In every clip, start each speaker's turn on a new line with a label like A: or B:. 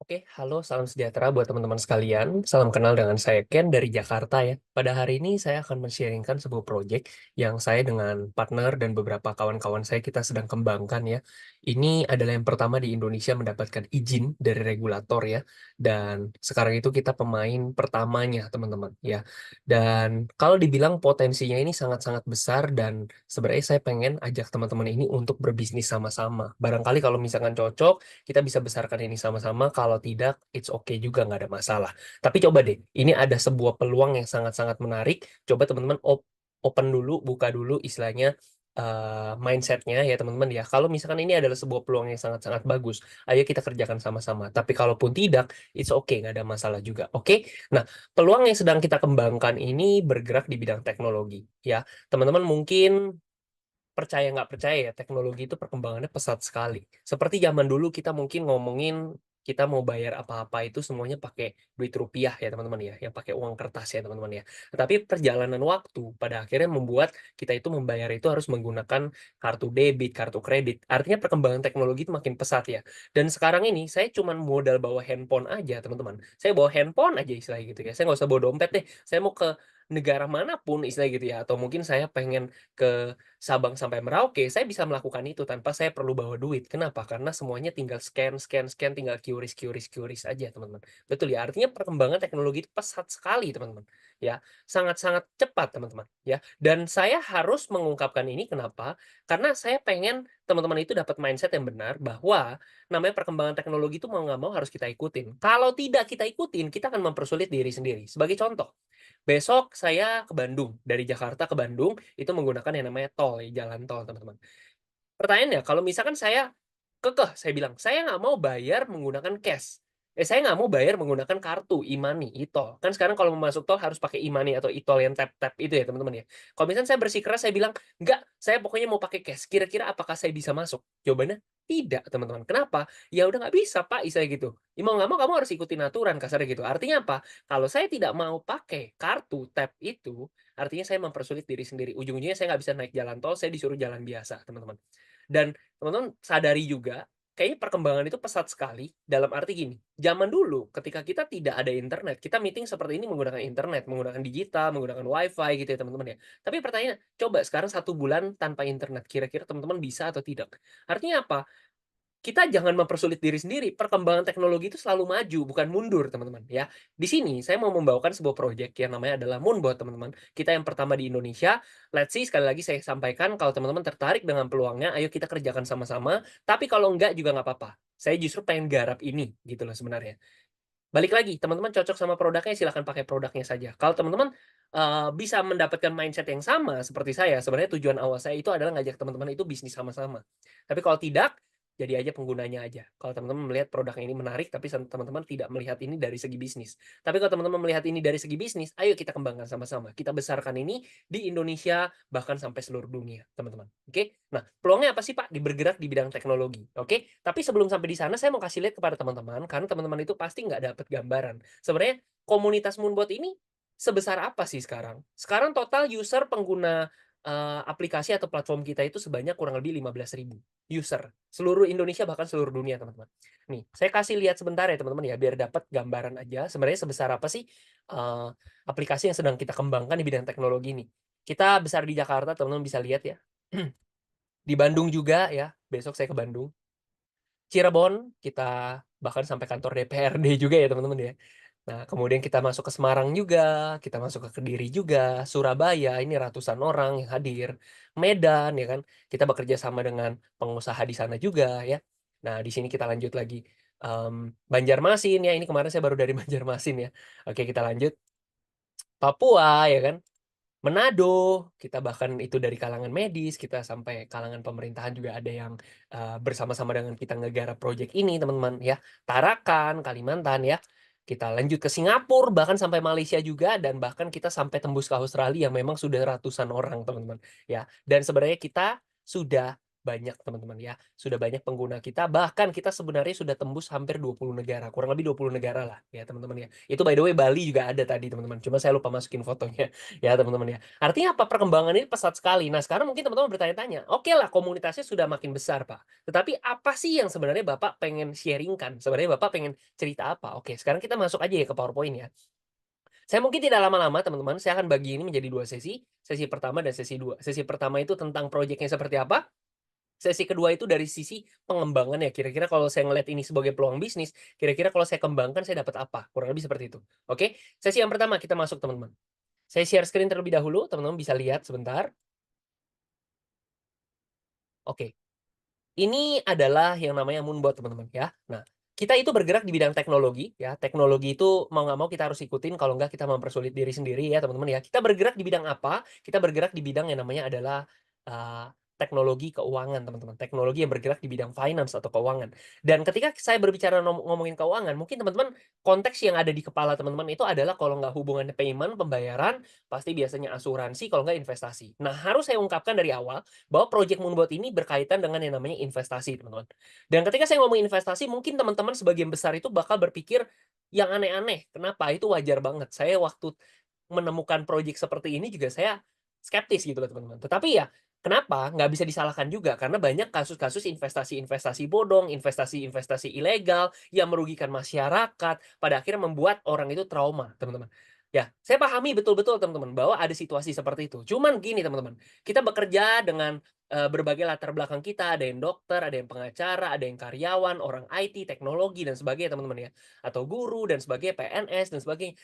A: Oke, halo, salam sejahtera buat teman-teman sekalian. Salam kenal dengan saya Ken dari Jakarta ya. Pada hari ini saya akan men-sharingkan sebuah project yang saya dengan partner dan beberapa kawan-kawan saya kita sedang kembangkan ya. Ini adalah yang pertama di Indonesia mendapatkan izin dari regulator ya. Dan sekarang itu kita pemain pertamanya teman-teman ya. Dan kalau dibilang potensinya ini sangat-sangat besar dan sebenarnya saya pengen ajak teman-teman ini untuk berbisnis sama-sama. Barangkali kalau misalkan cocok kita bisa besarkan ini sama-sama, kalau tidak, it's okay juga, nggak ada masalah. Tapi coba deh, ini ada sebuah peluang yang sangat-sangat menarik. Coba teman-teman open dulu, buka dulu istilahnya mindsetnya ya teman-teman ya. Kalau misalkan ini adalah sebuah peluang yang sangat-sangat bagus, ayo kita kerjakan sama-sama. Tapi kalaupun tidak, it's okay, nggak ada masalah juga. Oke? Nah, peluang yang sedang kita kembangkan ini bergerak di bidang teknologi ya. Teman-teman mungkin percaya nggak percaya ya, teknologi itu perkembangannya pesat sekali. Seperti zaman dulu kita mungkin ngomongin kita mau bayar apa-apa itu semuanya pakai duit rupiah ya teman-teman ya, yang pakai uang kertas ya teman-teman ya. Tetapi perjalanan waktu pada akhirnya membuat kita itu membayar itu harus menggunakan kartu debit, kartu kredit. Artinya perkembangan teknologi itu makin pesat ya. Dan sekarang ini saya cuman modal bawa handphone aja teman-teman. Saya bawa handphone aja istilahnya gitu ya. Saya nggak usah bawa dompet deh. Saya mau ke negara manapun istilahnya gitu ya. Atau mungkin saya pengen ke Sabang sampai Merauke, saya bisa melakukan itu tanpa saya perlu bawa duit. Kenapa? Karena semuanya tinggal scan, scan, scan, tinggal QRIS, QRIS, QRIS aja, teman-teman. Betul ya, artinya perkembangan teknologi itu pesat sekali, teman-teman. Ya, sangat-sangat cepat, teman-teman. Ya, dan saya harus mengungkapkan ini kenapa? Karena saya pengen teman-teman itu dapat mindset yang benar bahwa namanya perkembangan teknologi itu mau nggak mau harus kita ikutin. Kalau tidak kita ikutin, kita akan mempersulit diri sendiri. Sebagai contoh, besok saya ke Bandung, dari Jakarta ke Bandung itu menggunakan yang namanya tol ya, jalan tol teman-teman. Pertanyaannya, kalau misalkan saya kekeh, saya bilang, "Saya nggak mau bayar menggunakan cash." Saya nggak mau bayar menggunakan kartu e-money, e-tol. Kan sekarang kalau mau masuk tol harus pakai e-money atau e-tol yang tap-tap itu ya, teman-teman ya. Kalau misalnya saya bersikeras, saya bilang, "Nggak, saya pokoknya mau pakai cash." Kira-kira apakah saya bisa masuk? Jawabannya, tidak, teman-teman. Kenapa? Ya udah nggak bisa, Pak, istilahnya gitu. Ya mau nggak mau kamu harus ikutin aturan, kasarnya gitu. Artinya apa? Kalau saya tidak mau pakai kartu tap itu, artinya saya mempersulit diri sendiri. Ujung-ujungnya saya nggak bisa naik jalan tol, saya disuruh jalan biasa, teman-teman. Dan teman-teman sadari juga, kayaknya perkembangan itu pesat sekali, dalam arti gini, zaman dulu ketika kita tidak ada internet, kita meeting seperti ini menggunakan internet, menggunakan digital, menggunakan WiFi gitu ya teman-teman ya. Tapi pertanyaannya, coba sekarang 1 bulan tanpa internet, kira-kira teman-teman bisa atau tidak? Artinya apa? Kita jangan mempersulit diri sendiri, perkembangan teknologi itu selalu maju, bukan mundur, teman-teman, ya. Di sini saya mau membawakan sebuah project yang namanya adalah Moonbot, teman-teman. Kita yang pertama di Indonesia, let's see sekali lagi saya sampaikan kalau teman-teman tertarik dengan peluangnya, ayo kita kerjakan sama-sama, tapi kalau enggak juga nggak apa-apa. Saya justru pengen garap ini, gitu loh sebenarnya. Balik lagi, teman-teman cocok sama produknya, silahkan pakai produknya saja. Kalau teman-teman, bisa mendapatkan mindset yang sama seperti saya, sebenarnya tujuan awal saya itu adalah ngajak teman-teman itu bisnis sama-sama. Tapi kalau tidak, jadi aja penggunanya aja. Kalau teman-teman melihat produknya ini menarik, tapi teman-teman tidak melihat ini dari segi bisnis. Tapi kalau teman-teman melihat ini dari segi bisnis, ayo kita kembangkan sama-sama. Kita besarkan ini di Indonesia, bahkan sampai seluruh dunia, teman-teman. Oke? Nah, peluangnya apa sih, Pak? Bergerak di bidang teknologi, oke? Tapi sebelum sampai di sana, saya mau kasih lihat kepada teman-teman, karena teman-teman itu pasti nggak dapat gambaran. Sebenarnya komunitas Moonbot ini sebesar apa sih sekarang? Sekarang total user pengguna aplikasi atau platform kita itu sebanyak kurang lebih 15.000 user. Seluruh Indonesia bahkan seluruh dunia, teman-teman. Nih, saya kasih lihat sebentar ya teman-teman ya, biar dapat gambaran aja sebenarnya sebesar apa sih eee, aplikasi yang sedang kita kembangkan di bidang teknologi ini. Kita besar di Jakarta, teman-teman bisa lihat ya. Di Bandung juga ya, besok saya ke Bandung. Cirebon, kita bahkan sampai kantor DPRD juga ya teman-teman ya. Nah, kemudian kita masuk ke Semarang juga, kita masuk ke Kediri juga, Surabaya, ini ratusan orang yang hadir, Medan ya kan, kita bekerja sama dengan pengusaha di sana juga ya. Nah, di sini kita lanjut lagi, Banjarmasin ya, ini kemarin saya baru dari Banjarmasin ya. Oke, kita lanjut, Papua ya kan. Manado, kita bahkan itu dari kalangan medis, kita sampai kalangan pemerintahan juga ada yang, bersama-sama dengan kita ngegarap project ini teman-teman ya. Tarakan, Kalimantan ya. Kita lanjut ke Singapura, bahkan sampai Malaysia juga, dan bahkan kita sampai tembus ke Australia yang memang sudah ratusan orang teman-teman ya. Dan sebenarnya kita sudah banyak teman-teman ya, sudah banyak pengguna kita, bahkan kita sebenarnya sudah tembus hampir 20 negara, kurang lebih 20 negara lah ya teman-teman ya. Itu by the way Bali juga ada tadi teman-teman, cuma saya lupa masukin fotonya ya teman-teman ya. Artinya apa? Perkembangan ini pesat sekali. Nah sekarang mungkin teman-teman bertanya-tanya, oke lah komunitasnya sudah makin besar Pak, tetapi apa sih yang sebenarnya Bapak pengen sharing-kan? Sebenarnya Bapak pengen cerita apa? Oke, sekarang kita masuk aja ya ke PowerPoint ya. Saya mungkin tidak lama-lama teman-teman, saya akan bagi ini menjadi 2 sesi, sesi pertama dan sesi 2. Sesi pertama itu tentang proyeknya seperti apa, sesi kedua itu dari sisi pengembangan ya, kira-kira kalau saya ngelihat ini sebagai peluang bisnis, kira-kira kalau saya kembangkan saya dapat apa, kurang lebih seperti itu. Oke, sesi yang pertama kita masuk teman-teman. Saya share screen terlebih dahulu, teman-teman bisa lihat sebentar. Oke. Ini adalah yang namanya Moonbot, teman-teman, ya. Nah, kita itu bergerak di bidang teknologi, ya. Teknologi itu mau nggak mau kita harus ikutin, kalau nggak kita mempersulit diri sendiri ya, teman-teman, ya. Kita bergerak di bidang apa? Kita bergerak di bidang yang namanya adalah, teknologi keuangan, teman-teman. Teknologi yang bergerak di bidang finance atau keuangan. Dan ketika saya berbicara ngomongin keuangan, mungkin teman-teman konteks yang ada di kepala teman-teman itu adalah kalau nggak hubungannya payment, pembayaran, pasti biasanya asuransi, kalau nggak investasi. Nah, harus saya ungkapkan dari awal, bahwa Project Moonbot ini berkaitan dengan yang namanya investasi, teman-teman. Dan ketika saya ngomong investasi, mungkin teman-teman sebagian besar itu bakal berpikir yang aneh-aneh. Kenapa? Itu wajar banget. Saya waktu menemukan project seperti ini juga saya skeptis gitu loh, teman-teman. Tetapi ya, kenapa? Nggak bisa disalahkan juga, karena banyak kasus-kasus investasi-investasi bodong, investasi-investasi ilegal yang merugikan masyarakat, pada akhirnya membuat orang itu trauma, teman-teman. Ya, saya pahami betul-betul, teman-teman, bahwa ada situasi seperti itu. Cuman gini, teman-teman, kita bekerja dengan berbagai latar belakang kita, ada yang dokter, ada yang pengacara, ada yang karyawan, orang IT, teknologi, dan sebagainya, teman-teman ya. Atau guru, dan sebagainya, PNS, dan sebagainya.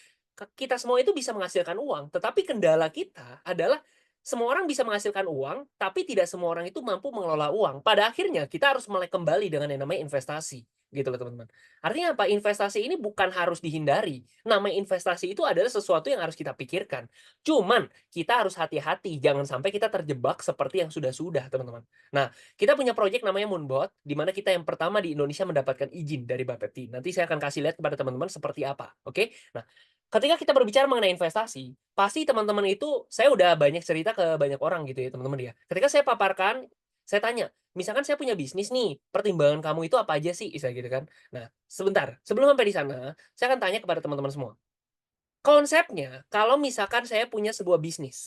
A: Kita semua itu bisa menghasilkan uang, tetapi kendala kita adalah semua orang bisa menghasilkan uang, tapi tidak semua orang itu mampu mengelola uang. Pada akhirnya kita harus melek kembali dengan yang namanya investasi, gitu loh teman-teman. Artinya apa? Investasi ini bukan harus dihindari. Nama investasi itu adalah sesuatu yang harus kita pikirkan. Cuman kita harus hati-hati, jangan sampai kita terjebak seperti yang sudah-sudah, teman-teman. Nah, kita punya proyek namanya Moonbot, di mana kita yang pertama di Indonesia mendapatkan izin dari Bapepti. Nanti saya akan kasih lihat kepada teman-teman seperti apa, oke? Nah, ketika kita berbicara mengenai investasi, pasti teman-teman itu saya udah banyak cerita ke banyak orang gitu ya, teman-teman ya. Ketika saya paparkan, saya tanya, misalkan saya punya bisnis nih, pertimbangan kamu itu apa aja sih? Misalnya gitu kan. Nah, sebentar, sebelum sampai di sana, saya akan tanya kepada teman-teman semua. Konsepnya, kalau misalkan saya punya sebuah bisnis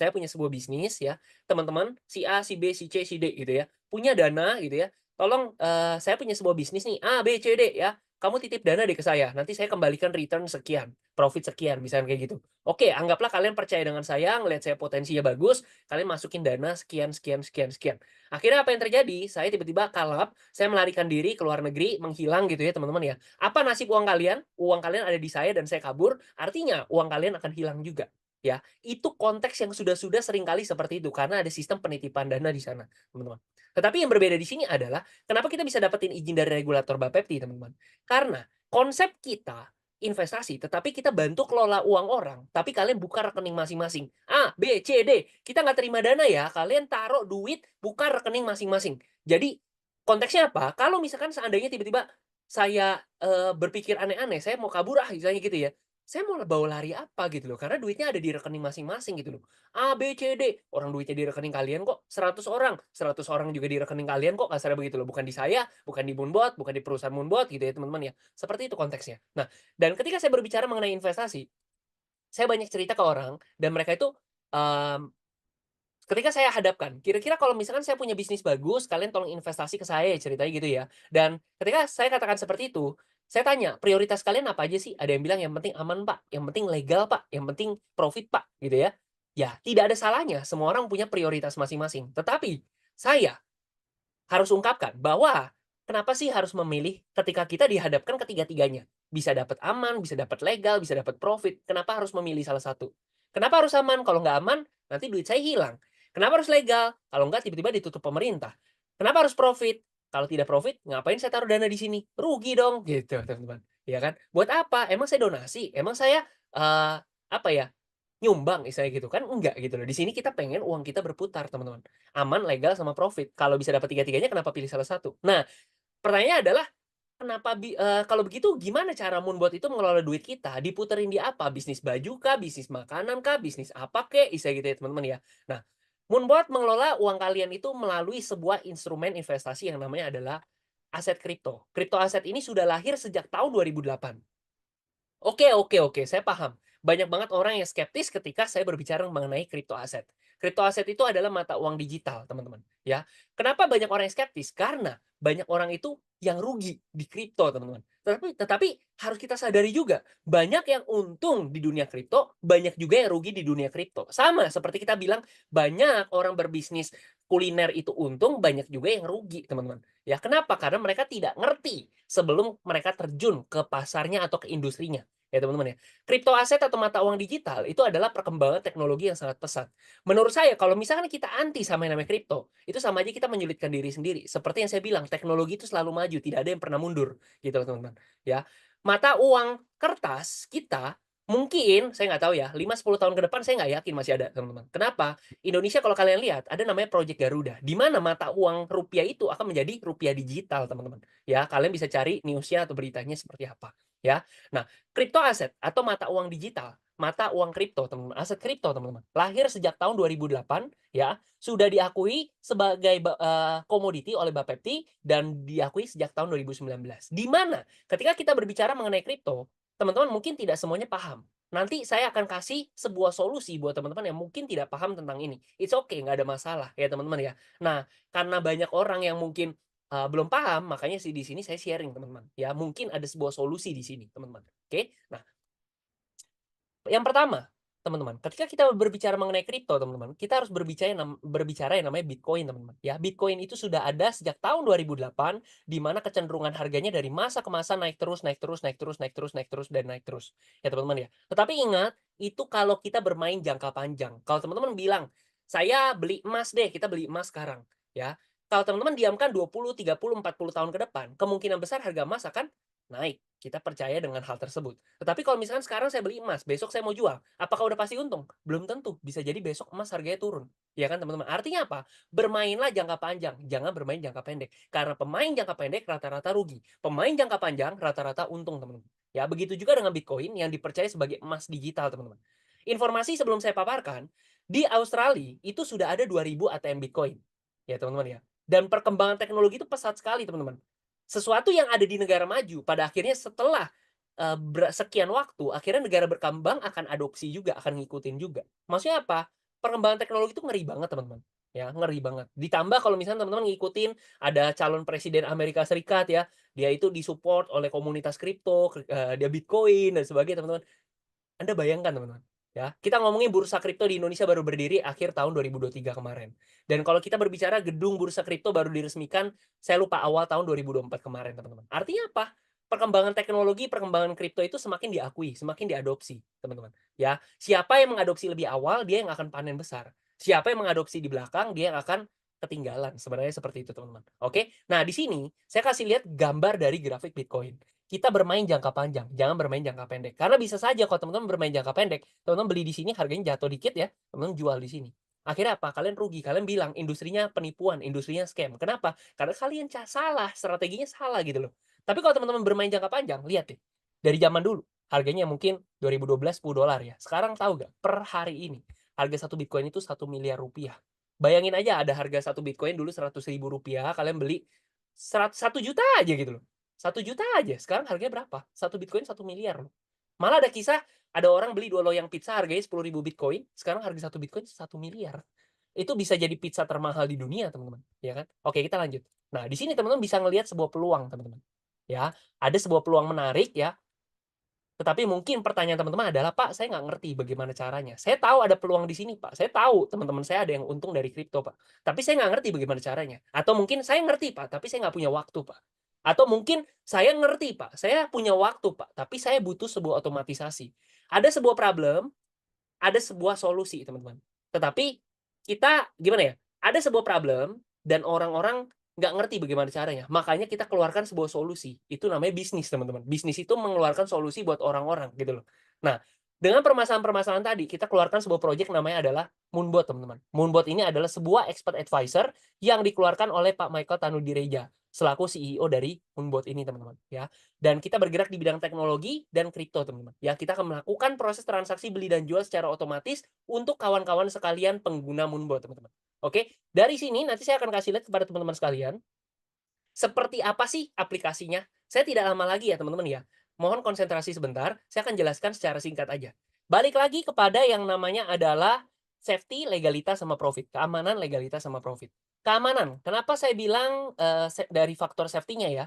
A: ya, teman-teman, si A, si B, si C, si D gitu ya, punya dana gitu ya, tolong, saya punya sebuah bisnis nih, A, B, C, D ya, kamu titip dana deh ke saya, nanti saya kembalikan return sekian, profit sekian, misalnya kayak gitu. Oke, anggaplah kalian percaya dengan saya, ngelihat saya potensinya bagus, kalian masukin dana sekian sekian sekian sekian. Akhirnya apa yang terjadi? Saya tiba-tiba kalap, saya melarikan diri ke luar negeri, menghilang gitu ya teman-teman ya. Apa nasib uang kalian? Uang kalian ada di saya dan saya kabur, artinya uang kalian akan hilang juga, ya. Itu konteks yang sudah-sudah seringkali seperti itu, karena ada sistem penitipan dana di sana, teman-teman. Tetapi yang berbeda di sini adalah, kenapa kita bisa dapetin izin dari regulator Bapepti, teman-teman? Karena konsep kita investasi, tetapi kita bantu kelola uang orang, tapi kalian buka rekening masing-masing. A, B, C, D. Kita nggak terima dana ya, kalian taruh duit, buka rekening masing-masing. Jadi, konteksnya apa? Kalau misalkan seandainya tiba-tiba saya, berpikir aneh-aneh, saya mau kabur ah, misalnya gitu ya. Saya mau bawa lari apa gitu loh, karena duitnya ada di rekening masing-masing gitu loh. A, B, C, D, orang duitnya di rekening kalian kok, 100 orang juga di rekening kalian kok, kasarnya begitu loh. Bukan di saya, bukan di Moonbot, bukan di perusahaan Moonbot gitu ya teman-teman ya. Seperti itu konteksnya. Nah, dan ketika saya berbicara mengenai investasi, saya banyak cerita ke orang dan mereka itu, mmm, ketika saya hadapkan, kira-kira kalau misalkan saya punya bisnis bagus, kalian tolong investasi ke saya, ceritanya gitu ya. Dan ketika saya katakan seperti itu, saya tanya, "Prioritas kalian apa aja sih?" Ada yang bilang, "Yang penting aman, Pak. Yang penting legal, Pak. Yang penting profit, Pak." Gitu ya. Ya, tidak ada salahnya, semua orang punya prioritas masing-masing. Tetapi, saya harus ungkapkan bahwa kenapa sih harus memilih ketika kita dihadapkan ketiga-tiganya? Bisa dapat aman, bisa dapat legal, bisa dapat profit. Kenapa harus memilih salah satu? Kenapa harus aman? Kalau nggak aman, nanti duit saya hilang. Kenapa harus legal? Kalau nggak tiba-tiba ditutup pemerintah. Kenapa harus profit? Kalau tidak profit, ngapain saya taruh dana di sini? Rugi dong, gitu teman-teman. Ya kan? Buat apa? Emang saya donasi? Emang saya apa ya? Nyumbang istilahnya gitu kan? Enggak gitu loh. Di sini kita pengen uang kita berputar, teman-teman. Aman, legal, sama profit. Kalau bisa dapat tiga-tiganya kenapa pilih salah satu? Nah, pertanyaannya adalah kalau begitu gimana cara Moonbot itu mengelola duit kita? Diputerin di apa? Bisnis baju kah? Bisnis makanan kah? Bisnis apa kek? Istilahnya gitu ya, teman-teman ya. Nah, Moonbot mengelola uang kalian itu melalui sebuah instrumen investasi yang namanya adalah aset kripto. Kripto aset ini sudah lahir sejak tahun 2008. Oke, saya paham. Banyak banget orang yang skeptis ketika saya berbicara mengenai kripto aset. Kripto aset itu adalah mata uang digital, teman-teman, ya. Kenapa banyak orang yang skeptis? Karena banyak orang itu yang rugi di kripto, teman-teman. Tetapi harus kita sadari juga, banyak yang untung di dunia kripto, banyak juga yang rugi di dunia kripto. Sama seperti kita bilang, banyak orang berbisnis kuliner itu untung, banyak juga yang rugi, teman-teman. Ya, kenapa? Karena mereka tidak ngerti sebelum mereka terjun ke pasarnya atau ke industrinya. Ya teman-teman ya. Kripto aset atau mata uang digital itu adalah perkembangan teknologi yang sangat pesat. Menurut saya kalau misalkan kita anti sama yang namanya kripto, itu sama aja kita menyulitkan diri sendiri. Seperti yang saya bilang, teknologi itu selalu maju, tidak ada yang pernah mundur, gitu teman-teman. Ya, mata uang kertas kita mungkin saya nggak tahu ya, 5-10 tahun ke depan saya nggak yakin masih ada teman-teman. Kenapa? Indonesia kalau kalian lihat ada namanya Project Garuda, di mana mata uang rupiah itu akan menjadi rupiah digital teman-teman. Ya, kalian bisa cari newsnya atau beritanya seperti apa. Ya, nah kripto aset atau mata uang digital, mata uang kripto, teman-teman, aset kripto, teman-teman. Lahir sejak tahun 2008, ya, sudah diakui sebagai komoditi oleh Bapepti dan diakui sejak tahun 2019. Di mana ketika kita berbicara mengenai kripto, teman-teman mungkin tidak semuanya paham. Nanti saya akan kasih sebuah solusi buat teman-teman yang mungkin tidak paham tentang ini. It's okay, nggak ada masalah ya teman-teman ya. Nah, karena banyak orang yang mungkin belum paham, makanya di sini saya sharing teman-teman, ya mungkin ada sebuah solusi di sini teman-teman, oke? Nah, yang pertama, teman-teman, ketika kita berbicara mengenai kripto teman-teman, kita harus berbicara yang namanya Bitcoin teman-teman, ya. Bitcoin itu sudah ada sejak tahun 2008, di mana kecenderungan harganya dari masa ke masa naik terus naik terus naik terus naik terus naik terus dan naik terus, ya teman-teman ya. Tetapi ingat, itu kalau kita bermain jangka panjang. Kalau teman-teman bilang, "Saya beli emas deh," kita beli emas sekarang, ya. Kalau teman-teman diamkan 20, 30, 40 tahun ke depan, kemungkinan besar harga emas akan naik. Kita percaya dengan hal tersebut. Tetapi kalau misalkan sekarang saya beli emas, besok saya mau jual, apakah udah pasti untung? Belum tentu. Bisa jadi besok emas harganya turun. Ya kan teman-teman? Artinya apa? Bermainlah jangka panjang, jangan bermain jangka pendek. Karena pemain jangka pendek rata-rata rugi. Pemain jangka panjang rata-rata untung, teman-teman. Ya, begitu juga dengan Bitcoin yang dipercaya sebagai emas digital, teman-teman. Informasi sebelum saya paparkan, di Australia itu sudah ada 2000 ATM Bitcoin. Ya, teman-teman ya. Dan perkembangan teknologi itu pesat sekali, teman-teman. Sesuatu yang ada di negara maju, pada akhirnya setelah sekian waktu, akhirnya negara berkembang akan adopsi juga, akan ngikutin juga. Maksudnya apa? Perkembangan teknologi itu ngeri banget, teman-teman. Ya, ngeri banget. Ditambah kalau misalnya teman-teman ngikutin ada calon presiden Amerika Serikat ya, dia itu disupport oleh komunitas kripto, dia Bitcoin dan sebagainya, teman-teman. Anda bayangkan teman-teman, ya, kita ngomongin bursa kripto di Indonesia baru berdiri akhir tahun 2023 kemarin. Dan kalau kita berbicara gedung bursa kripto baru diresmikan, saya lupa awal tahun 2024 kemarin, teman-teman. Artinya apa? Perkembangan teknologi, perkembangan kripto itu semakin diakui, semakin diadopsi, teman-teman. Ya, siapa yang mengadopsi lebih awal, dia yang akan panen besar. Siapa yang mengadopsi di belakang, dia yang akan ketinggalan. Sebenarnya seperti itu, teman-teman. Oke? Nah, di sini saya kasih lihat gambar dari grafik Bitcoin. Kita bermain jangka panjang, jangan bermain jangka pendek. Karena bisa saja kalau teman-teman bermain jangka pendek, teman-teman beli di sini harganya jatuh dikit ya, teman-teman jual di sini. Akhirnya apa? Kalian rugi, kalian bilang industrinya penipuan, industrinya scam. Kenapa? Karena kalian salah, strateginya salah gitu loh. Tapi kalau teman-teman bermain jangka panjang, lihat deh. Dari zaman dulu, harganya mungkin 2012 $10 ya. Sekarang tahu gak? Per hari ini, harga satu Bitcoin itu 1 miliar rupiah. Bayangin aja ada harga satu Bitcoin dulu 100.000 rupiah, kalian beli 1 juta aja gitu loh. 1 juta aja, sekarang harganya berapa? Satu Bitcoin 1 miliar loh. Malah ada kisah, ada orang beli 2 loyang pizza harganya 10.000 Bitcoin, sekarang harga satu Bitcoin 1 miliar. Itu bisa jadi pizza termahal di dunia, teman-teman, ya kan? Oke, kita lanjut. Nah, di sini teman-teman bisa ngelihat sebuah peluang, teman-teman. Ya, ada sebuah peluang menarik ya. Tetapi mungkin pertanyaan teman-teman adalah, "Pak, saya nggak ngerti bagaimana caranya. Saya tahu ada peluang di sini, Pak. Saya tahu teman-teman saya ada yang untung dari kripto, Pak. Tapi saya nggak ngerti bagaimana caranya." Atau mungkin, "Saya ngerti, Pak, tapi saya nggak punya waktu, Pak." Atau mungkin, "Saya ngerti, Pak. Saya punya waktu, Pak, tapi saya butuh sebuah otomatisasi." Ada sebuah problem, ada sebuah solusi, teman-teman. Tetapi kita gimana ya, ada sebuah problem dan orang-orang nggak ngerti bagaimana caranya. Makanya kita keluarkan sebuah solusi. Itu namanya bisnis, teman-teman. Bisnis itu mengeluarkan solusi buat orang-orang gitu loh. Nah, Dengan permasalahan-permasalahan tadi, kita keluarkan sebuah project namanya adalah Moonbot, teman-teman. Moonbot ini adalah sebuah expert advisor yang dikeluarkan oleh Pak Michael Tanudireja selaku CEO dari Moonbot ini, teman-teman, ya. Dan kita bergerak di bidang teknologi dan kripto, teman-teman. Ya, kita akan melakukan proses transaksi beli dan jual secara otomatis untuk kawan-kawan sekalian pengguna Moonbot, teman-teman. Oke, dari sini nanti saya akan kasih lihat kepada teman-teman sekalian seperti apa sih aplikasinya? Saya tidak lama lagi ya teman-teman ya. Mohon konsentrasi sebentar, saya akan jelaskan secara singkat aja. Balik lagi kepada yang namanya adalah safety, legalitas, sama profit. Keamanan, legalitas, sama profit. Keamanan, kenapa saya bilang dari faktor safety-nya ya?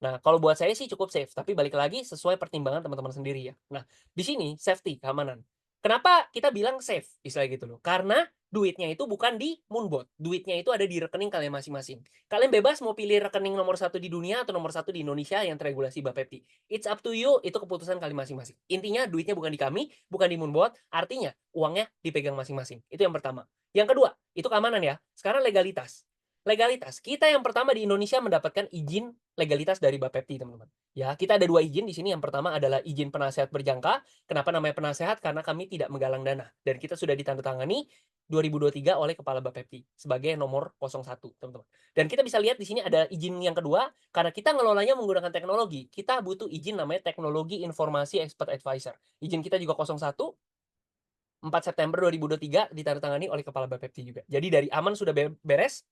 A: Nah, kalau buat saya sih cukup safe, tapi balik lagi sesuai pertimbangan teman-teman sendiri ya. Nah, di sini safety, keamanan. Kenapa kita bilang safe, istilah gitu loh? Karena duitnya itu bukan di Moonbot, duitnya itu ada di rekening kalian masing-masing. Kalian bebas mau pilih rekening nomor satu di dunia atau nomor satu di Indonesia yang teregulasi Bapepti. It's up to you, itu keputusan kalian masing-masing. Intinya duitnya bukan di kami, bukan di Moonbot, artinya uangnya dipegang masing-masing. Itu yang pertama. Yang kedua, itu keamanan ya. Sekarang legalitas. Legalitas, kita yang pertama di Indonesia mendapatkan izin legalitas dari Bapepti, teman-teman. Ya, kita ada 2 izin di sini. Yang pertama adalah izin penasehat berjangka. Kenapa namanya penasehat? Karena kami tidak menggalang dana dan kita sudah ditandatangani 2023 oleh Kepala Bapepti sebagai nomor 01, teman-teman. Dan kita bisa lihat di sini ada izin yang kedua, karena kita ngelolanya menggunakan teknologi. Kita butuh izin namanya Teknologi Informasi Expert Advisor. Izin kita juga 01, 4 September 2023 ditandatangani oleh Kepala Bapepti juga. Jadi dari aman sudah beres,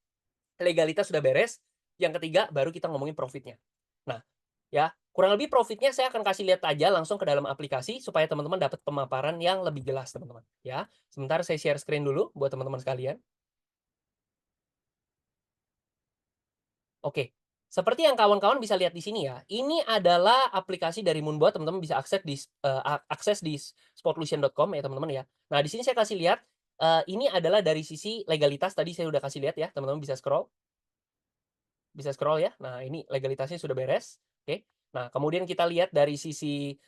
A: legalitas sudah beres, yang ketiga baru kita ngomongin profitnya. Nah, ya, kurang lebih profitnya saya akan kasih lihat aja langsung ke dalam aplikasi supaya teman-teman dapat pemaparan yang lebih jelas, teman-teman, ya. Sebentar saya share screen dulu buat teman-teman sekalian. Oke. Seperti yang kawan-kawan bisa lihat di sini ya, ini adalah aplikasi dari Moonbot, teman-teman bisa akses di spotlution.com ya, teman-teman ya. Nah, di sini saya kasih lihat, ini adalah dari sisi legalitas tadi saya udah kasih lihat ya, teman-teman bisa scroll. Bisa scroll ya. Nah, ini legalitasnya sudah beres, oke. Nah, kemudian kita lihat dari sisi,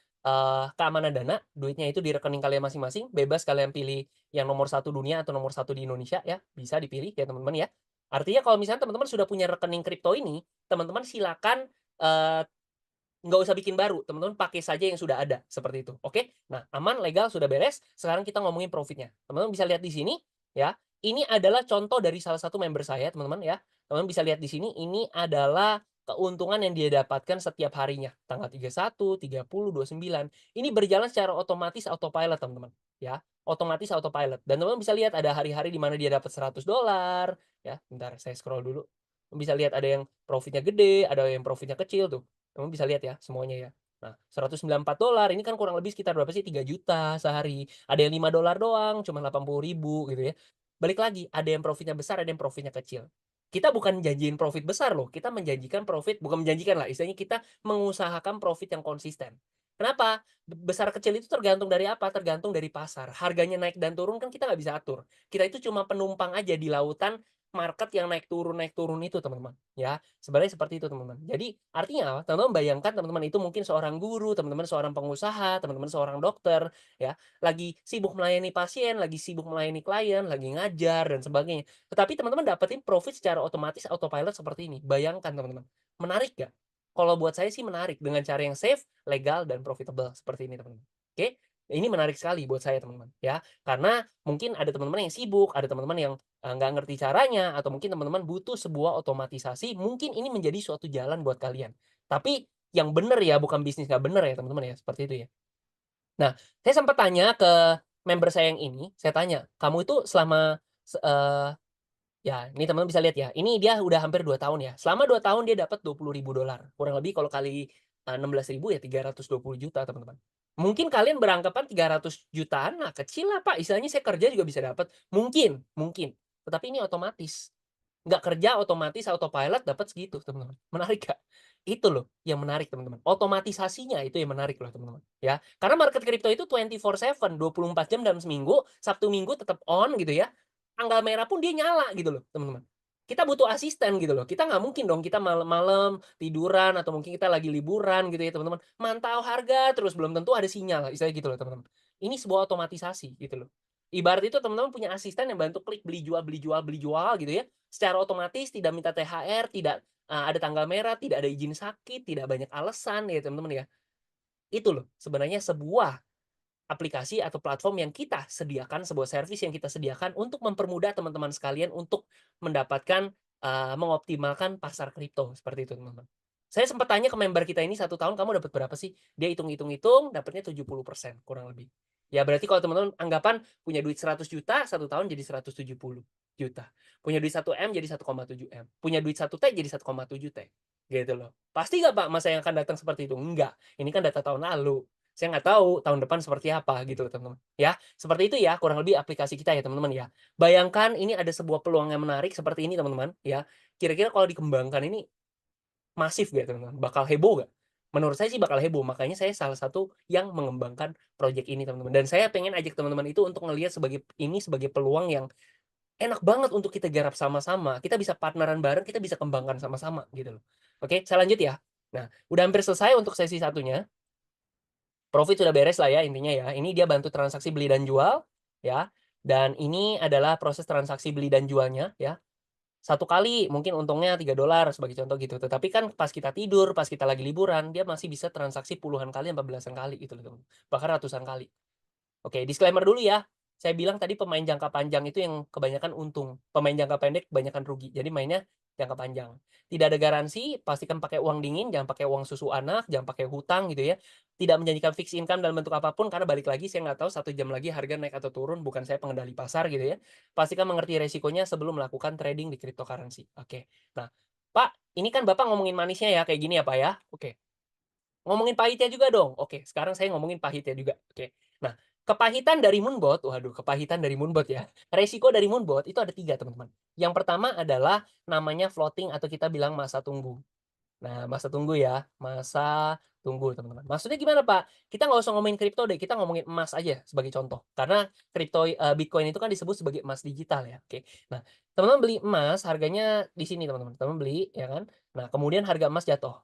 A: keamanan dana, duitnya itu di rekening kalian masing-masing, bebas kalian pilih yang nomor satu dunia atau nomor satu di Indonesia ya, bisa dipilih ya teman-teman ya. Artinya kalau misalnya teman-teman sudah punya rekening kripto ini, teman-teman silakan, nggak usah bikin baru, teman-teman pakai saja yang sudah ada, seperti itu, oke. Nah, aman, legal, sudah beres, sekarang kita ngomongin profitnya. Teman-teman bisa lihat di sini, ya, ini adalah contoh dari salah satu member saya, teman-teman ya. Teman-teman bisa lihat di sini, ini adalah keuntungan yang dia dapatkan setiap harinya, tanggal 31, 30, 29. Ini berjalan secara otomatis autopilot, teman-teman, ya. Otomatis autopilot. Dan teman-teman bisa lihat ada hari-hari di mana dia dapat $100, ya. Bentar, saya scroll dulu. Bisa lihat ada yang profitnya gede, ada yang profitnya kecil tuh. Kamu bisa lihat ya semuanya ya. Nah, $194 ini kan kurang lebih sekitar berapa sih? 3 juta sehari. Ada yang $5 doang, cuma 80.000 gitu ya. Balik lagi, ada yang profitnya besar, ada yang profitnya kecil. Kita bukan janjiin profit besar loh, kita menjanjikan profit, bukan menjanjikan lah, istilahnya kita mengusahakan profit yang konsisten. Kenapa? Besar kecil itu tergantung dari apa? Tergantung dari pasar. Harganya naik dan turun kan kita nggak bisa atur. Kita itu cuma penumpang aja di lautan market yang naik turun itu, teman-teman. Ya, sebenarnya seperti itu, teman-teman. Jadi, artinya apa? Teman-teman bayangkan teman-teman itu mungkin seorang guru, teman-teman seorang pengusaha, teman-teman seorang dokter, ya, lagi sibuk melayani pasien, lagi sibuk melayani klien, lagi ngajar dan sebagainya. Tetapi teman-teman dapetin profit secara otomatis autopilot seperti ini. Bayangkan, teman-teman. Menarik nggak? Kalau buat saya sih menarik dengan cara yang safe, legal, dan profitable seperti ini, teman-teman. Oke? Ini menarik sekali buat saya, teman-teman, ya. Karena mungkin ada teman-teman yang sibuk, ada teman-teman yang nggak ngerti caranya, atau mungkin teman-teman butuh sebuah otomatisasi, mungkin ini menjadi suatu jalan buat kalian. Tapi yang benar ya, bukan bisnis nggak benar ya teman-teman ya, seperti itu ya. Nah, saya sempat tanya ke member saya yang ini, saya tanya, "Kamu itu selama ya ini teman-teman bisa lihat ya, ini dia udah hampir 2 tahun ya. Selama 2 tahun dia dapat $20.000, kurang lebih kalau kali, 16.000 ya 320 juta teman-teman. Mungkin kalian beranggapan 300 jutaan, nah kecil lah Pak, istilahnya saya kerja juga bisa dapat. Mungkin mungkin, tetapi ini otomatis. Nggak kerja otomatis autopilot dapat segitu, teman-teman. Menarik nggak? Itu loh yang menarik, teman-teman. Otomatisasinya itu yang menarik loh, teman-teman, ya. Karena market kripto itu 24/7, 24 jam dalam seminggu, Sabtu Minggu tetap on gitu ya. Tanggal merah pun dia nyala gitu loh, teman-teman. Kita butuh asisten gitu loh. Kita nggak mungkin dong kita malam-malam tiduran atau mungkin kita lagi liburan gitu ya, teman-teman. Mantau harga terus belum tentu ada sinyal, istilahnya gitu loh, teman-teman. Ini sebuah otomatisasi gitu loh. Ibarat itu teman-teman punya asisten yang bantu klik beli jual beli jual beli jual gitu ya. Secara otomatis tidak minta THR, tidak, ada tanggal merah, tidak ada izin sakit, tidak banyak alasan ya teman-teman ya. Itu loh sebenarnya sebuah aplikasi atau platform yang kita sediakan, sebuah service yang kita sediakan untuk mempermudah teman-teman sekalian untuk mendapatkan, mengoptimalkan pasar kripto, seperti itu, teman-teman. Saya sempat tanya ke member kita ini, 1 tahun kamu dapat berapa sih? Dia hitung-hitung-hitung dapatnya 70% kurang lebih. Ya berarti kalau teman-teman anggapan punya duit 100 juta, 1 tahun jadi 170 juta. Punya duit 1 M jadi 1,7 M. Punya duit 1 T jadi 1,7 T. Gitu loh. Pasti nggak Pak masa yang akan datang seperti itu? Enggak. Ini kan data tahun lalu. Saya nggak tahu tahun depan seperti apa gitu loh teman-teman. Ya, seperti itu ya kurang lebih aplikasi kita ya teman-teman ya. Bayangkan ini ada sebuah peluang yang menarik seperti ini teman-teman ya. Kira-kira kalau dikembangkan ini masif gak teman-teman? Bakal heboh gak? Menurut saya sih bakal heboh, makanya saya salah satu yang mengembangkan project ini teman-teman. Dan saya pengen ajak teman-teman itu untuk ngelihat sebagai peluang yang enak banget untuk kita garap sama-sama. Kita bisa partneran bareng, kita bisa kembangkan sama-sama gitu loh. Oke, saya lanjut ya. Nah, udah hampir selesai untuk sesi satunya. Profit sudah beres lah ya intinya ya. Ini dia bantu transaksi beli dan jual ya. Dan ini adalah proses transaksi beli dan jualnya ya. 1 kali mungkin untungnya $3 sebagai contoh gitu. Tetapi kan pas kita tidur, pas kita lagi liburan, dia masih bisa transaksi puluhan kali sampai belasan kali gitu loh, teman. Bahkan ratusan kali. Oke, disclaimer dulu ya. Saya bilang tadi pemain jangka panjang itu yang kebanyakan untung. Pemain jangka pendek kebanyakan rugi. Jadi mainnya jangka panjang. Tidak ada garansi, pastikan pakai uang dingin, jangan pakai uang susu anak, jangan pakai hutang gitu ya. Tidak menjanjikan fixed income dalam bentuk apapun karena balik lagi saya nggak tahu 1 jam lagi harga naik atau turun, bukan saya pengendali pasar gitu ya. Pastikan mengerti resikonya sebelum melakukan trading di cryptocurrency. Oke. Nah, Pak, ini kan Bapak ngomongin manisnya ya kayak gini ya, Pak ya. Oke. Ngomongin pahitnya juga dong. Oke, sekarang saya ngomongin pahitnya juga. Oke. Nah, kepahitan dari Moonbot, waduh, kepahitan dari Moonbot ya. Resiko dari Moonbot itu ada 3, teman-teman. Yang pertama adalah namanya floating atau kita bilang masa tunggu. Nah, masa tunggu ya, masa tunggu, teman-teman. Maksudnya gimana, Pak? Kita nggak usah ngomongin kripto deh, kita ngomongin emas aja sebagai contoh. Karena Bitcoin itu kan disebut sebagai emas digital ya. Oke. Nah, teman-teman beli emas harganya di sini, teman-teman. Teman beli, ya kan? Nah, kemudian harga emas jatuh.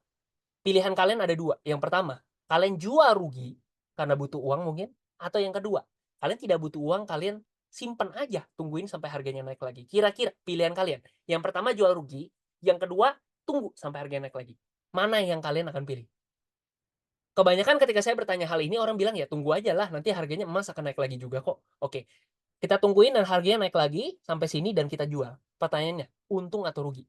A: Pilihan kalian ada 2. Yang pertama, kalian jual rugi karena butuh uang mungkin, atau yang kedua, kalian tidak butuh uang, kalian simpen aja, tungguin sampai harganya naik lagi. Kira-kira pilihan kalian, yang pertama jual rugi, yang kedua tunggu sampai harganya naik lagi. Mana yang kalian akan pilih? Kebanyakan ketika saya bertanya hal ini orang bilang, "Ya tunggu aja lah, nanti harganya emas akan naik lagi juga kok." Oke, kita tungguin dan harganya naik lagi sampai sini dan kita jual. Pertanyaannya, untung atau rugi?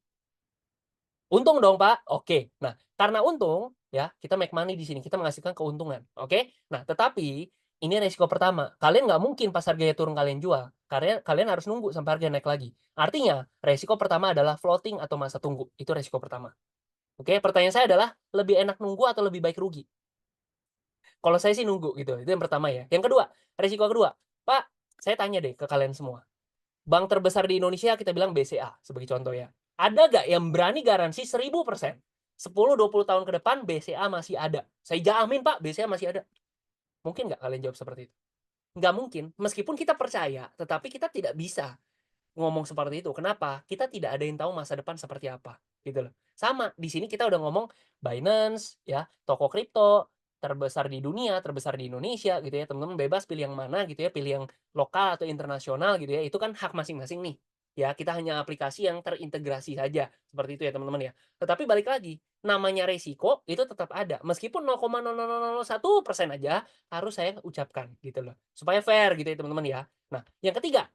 A: Untung dong, Pak. Oke. Nah, karena untung, ya, kita make money di sini, kita menghasilkan keuntungan, oke? Nah, tetapi ini resiko pertama, kalian nggak mungkin pas harganya turun kalian jual, karena kalian harus nunggu sampai harga naik lagi. Artinya, resiko pertama adalah floating atau masa tunggu, itu resiko pertama. Oke, pertanyaan saya adalah, lebih enak nunggu atau lebih baik rugi? Kalau saya sih nunggu gitu, itu yang pertama ya. Yang kedua, resiko kedua, Pak, saya tanya deh ke kalian semua. Bank terbesar di Indonesia kita bilang BCA sebagai contoh ya. Ada nggak yang berani garansi 1000%? 10-20 tahun ke depan BCA masih ada. Saya jamin Pak, BCA masih ada. Mungkin nggak kalian jawab seperti itu? Nggak mungkin. Meskipun kita percaya, tetapi kita tidak bisa ngomong seperti itu. Kenapa? Kita tidak ada yang tahu masa depan seperti apa, gitu loh. Sama, di sini kita udah ngomong Binance, ya, toko kripto terbesar di dunia, terbesar di Indonesia, gitu ya. Teman-teman bebas pilih yang mana, gitu ya, pilih yang lokal atau internasional, gitu ya. Itu kan hak masing-masing nih. Ya, kita hanya aplikasi yang terintegrasi saja, seperti itu ya teman-teman ya. Tetapi balik lagi, namanya resiko itu tetap ada. Meskipun 0,0001% aja harus saya ucapkan, gitu loh. Supaya fair gitu ya teman-teman ya. Nah, yang ketiga,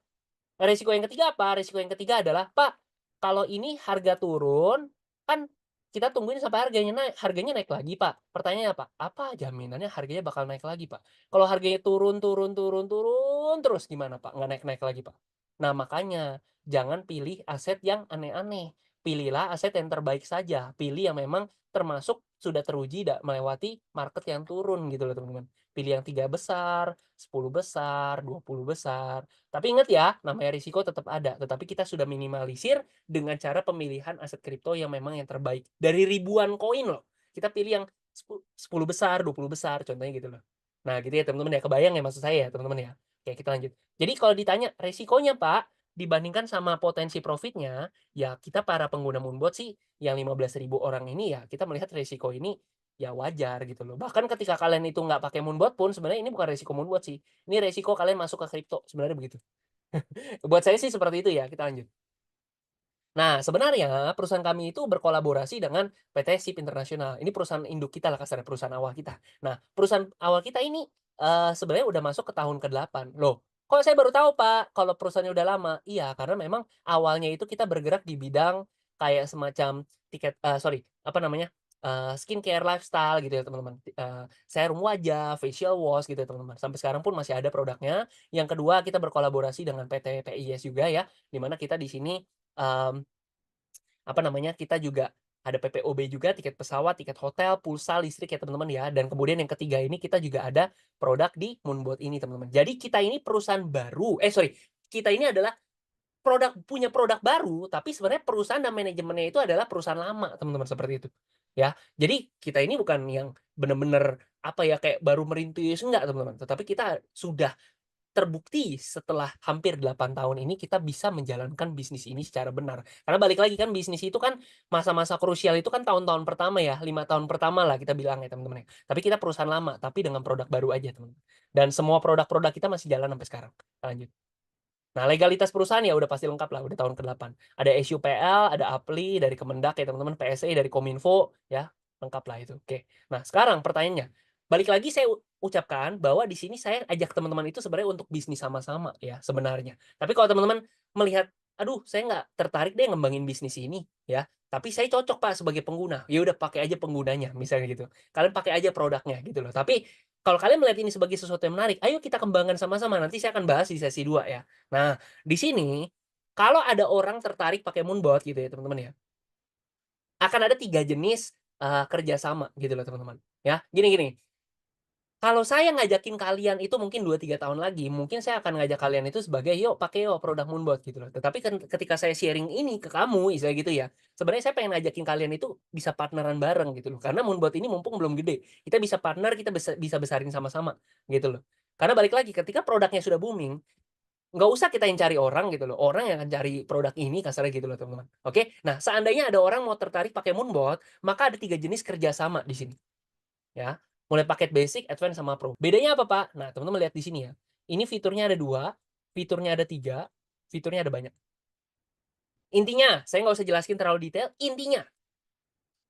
A: resiko yang ketiga apa? Resiko yang ketiga adalah, "Pak, kalau ini harga turun, kan kita tungguin sampai harganya naik lagi, Pak." Pertanyaannya apa? Apa jaminannya harganya bakal naik lagi, Pak? Kalau harganya turun turun turun turun terus gimana, Pak? Nggak naik-naik lagi, Pak. Nah, makanya jangan pilih aset yang aneh-aneh. Pilihlah aset yang terbaik saja. Pilih yang memang termasuk sudah teruji melewati market yang turun gitu loh, teman-teman. Pilih yang 3 besar, 10 besar, 20 besar. Tapi ingat ya, namanya risiko tetap ada, tetapi kita sudah minimalisir dengan cara pemilihan aset kripto yang memang yang terbaik. Dari ribuan koin loh, kita pilih yang 10 besar, 20 besar, contohnya gitu loh. Nah gitu ya teman-teman ya, kebayang ya maksud saya ya teman-teman ya. Oke kita lanjut. Jadi kalau ditanya resikonya Pak, dibandingkan sama potensi profitnya, ya kita para pengguna Moonbot sih, yang 15.000 orang ini ya, kita melihat resiko ini ya wajar gitu loh. Bahkan ketika kalian itu nggak pakai Moonbot pun, sebenarnya ini bukan resiko Moonbot sih. Ini resiko kalian masuk ke kripto, sebenarnya begitu. Buat saya sih seperti itu ya, kita lanjut. Nah, sebenarnya perusahaan kami itu berkolaborasi dengan PT SIP Internasional. Ini perusahaan induk kita lah kasarnya, perusahaan awal kita. Nah, perusahaan awal kita ini sebenarnya udah masuk ke tahun ke-8. Loh, kok saya baru tahu, Pak, kalau perusahaannya udah lama? Iya, karena memang awalnya itu kita bergerak di bidang kayak semacam apa namanya, skincare lifestyle gitu ya, teman-teman. Serum wajah, facial wash gitu ya, teman-teman. Sampai sekarang pun masih ada produknya. Yang kedua, kita berkolaborasi dengan PT PIS juga ya, di mana kita di sini, mmm apa namanya, kita juga ada PPOB juga, tiket pesawat, tiket hotel, pulsa, listrik ya teman-teman ya. Dan kemudian yang ketiga ini kita juga ada produk di Moonbot ini teman-teman. Jadi kita ini perusahaan baru kita ini adalah punya produk baru, tapi sebenarnya perusahaan dan manajemennya itu adalah perusahaan lama teman-teman, seperti itu. Ya, jadi kita ini bukan yang bener-bener, apa ya, kayak baru merintis, enggak teman-teman. Tetapi kita sudah terbukti setelah hampir 8 tahun ini kita bisa menjalankan bisnis ini secara benar. Karena balik lagi kan bisnis itu kan masa-masa krusial itu kan tahun-tahun pertama ya, 5 tahun pertama lah kita bilang ya teman-teman ya. Tapi kita perusahaan lama, tapi dengan produk baru aja teman-teman. Dan semua produk-produk kita masih jalan sampai sekarang. Lanjut. Nah, legalitas perusahaan ya udah pasti lengkap lah, udah tahun ke-8. Ada SUPL, ada APLI dari Kemendak ya teman-teman, PSE dari Kominfo, ya, lengkap lah itu, oke. Nah, sekarang pertanyaannya, balik lagi saya ucapkan bahwa di sini saya ajak teman-teman itu sebenarnya untuk bisnis sama-sama ya, sebenarnya. Tapi kalau teman-teman melihat, "Aduh, saya nggak tertarik deh ngembangin bisnis ini," ya, "tapi saya cocok Pak sebagai pengguna." Ya udah pakai aja penggunanya, misalnya gitu. Kalian pakai aja produknya gitu loh. Tapi kalau kalian melihat ini sebagai sesuatu yang menarik, ayo kita kembangkan sama-sama, nanti saya akan bahas di sesi 2 ya. Nah, di sini, kalau ada orang tertarik pakai Moonbot gitu ya teman-teman ya, akan ada 3 jenis, kerja sama gitu loh teman-teman, ya. Gini gini, kalau saya ngajakin kalian itu mungkin 2 3 tahun lagi, mungkin saya akan ngajak kalian itu sebagai, "Yuk pakai yuk produk Moonbot," gitu loh. Tetapi ketika saya sharing ini ke kamu, istilah gitu ya, sebenarnya saya pengen ngajakin kalian itu bisa partneran bareng gitu loh. Karena Moonbot ini mumpung belum gede, kita bisa partner, kita bisa besarin sama-sama, gitu loh. Karena balik lagi, ketika produknya sudah booming, nggak usah kita yang cari orang gitu loh, orang yang akan cari produk ini kasarnya gitu loh teman-teman, oke? Nah, seandainya ada orang mau tertarik pakai Moonbot, maka ada 3 jenis kerjasama di sini, ya. Mulai paket basic, advance, sama pro. Bedanya apa, Pak? Nah, teman-teman lihat di sini ya. Ini fiturnya ada 2, fiturnya ada 3, fiturnya ada banyak. Intinya, saya nggak usah jelasin terlalu detail, intinya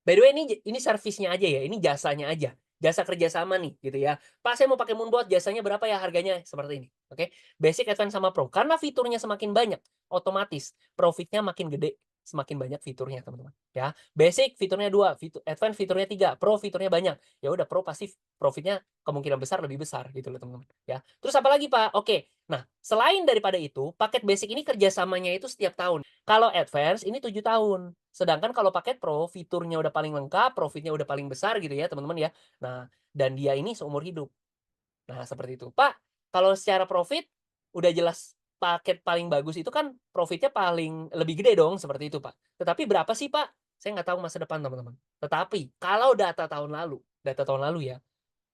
A: by the way ini servisnya aja ya, ini jasanya aja. Jasa kerjasama nih gitu ya. "Pak, saya mau pakai Moonbot, jasanya berapa ya harganya?" Seperti ini, oke. Basic, Advance, sama Pro. Karena fiturnya semakin banyak, otomatis profitnya makin gede, semakin banyak fiturnya teman-teman, ya. Basic fiturnya 2, Advance fiturnya 3, Pro fiturnya banyak. Ya udah Pro pasti profitnya kemungkinan besar lebih besar gitu loh teman-teman, ya. Terus apa lagi, Pak? Oke, nah selain daripada itu, paket basic ini kerjasamanya itu setiap tahun. Kalau Advance ini 7 tahun. Sedangkan kalau paket Pro, fiturnya udah paling lengkap, profitnya udah paling besar gitu ya, teman-teman ya. Nah, dan dia ini seumur hidup. Nah, seperti itu. "Pak, kalau secara profit udah jelas paket paling bagus itu kan profitnya paling lebih gede dong," seperti itu, Pak. "Tetapi berapa sih, Pak?" Saya nggak tahu masa depan, teman-teman. Tetapi kalau data tahun lalu ya,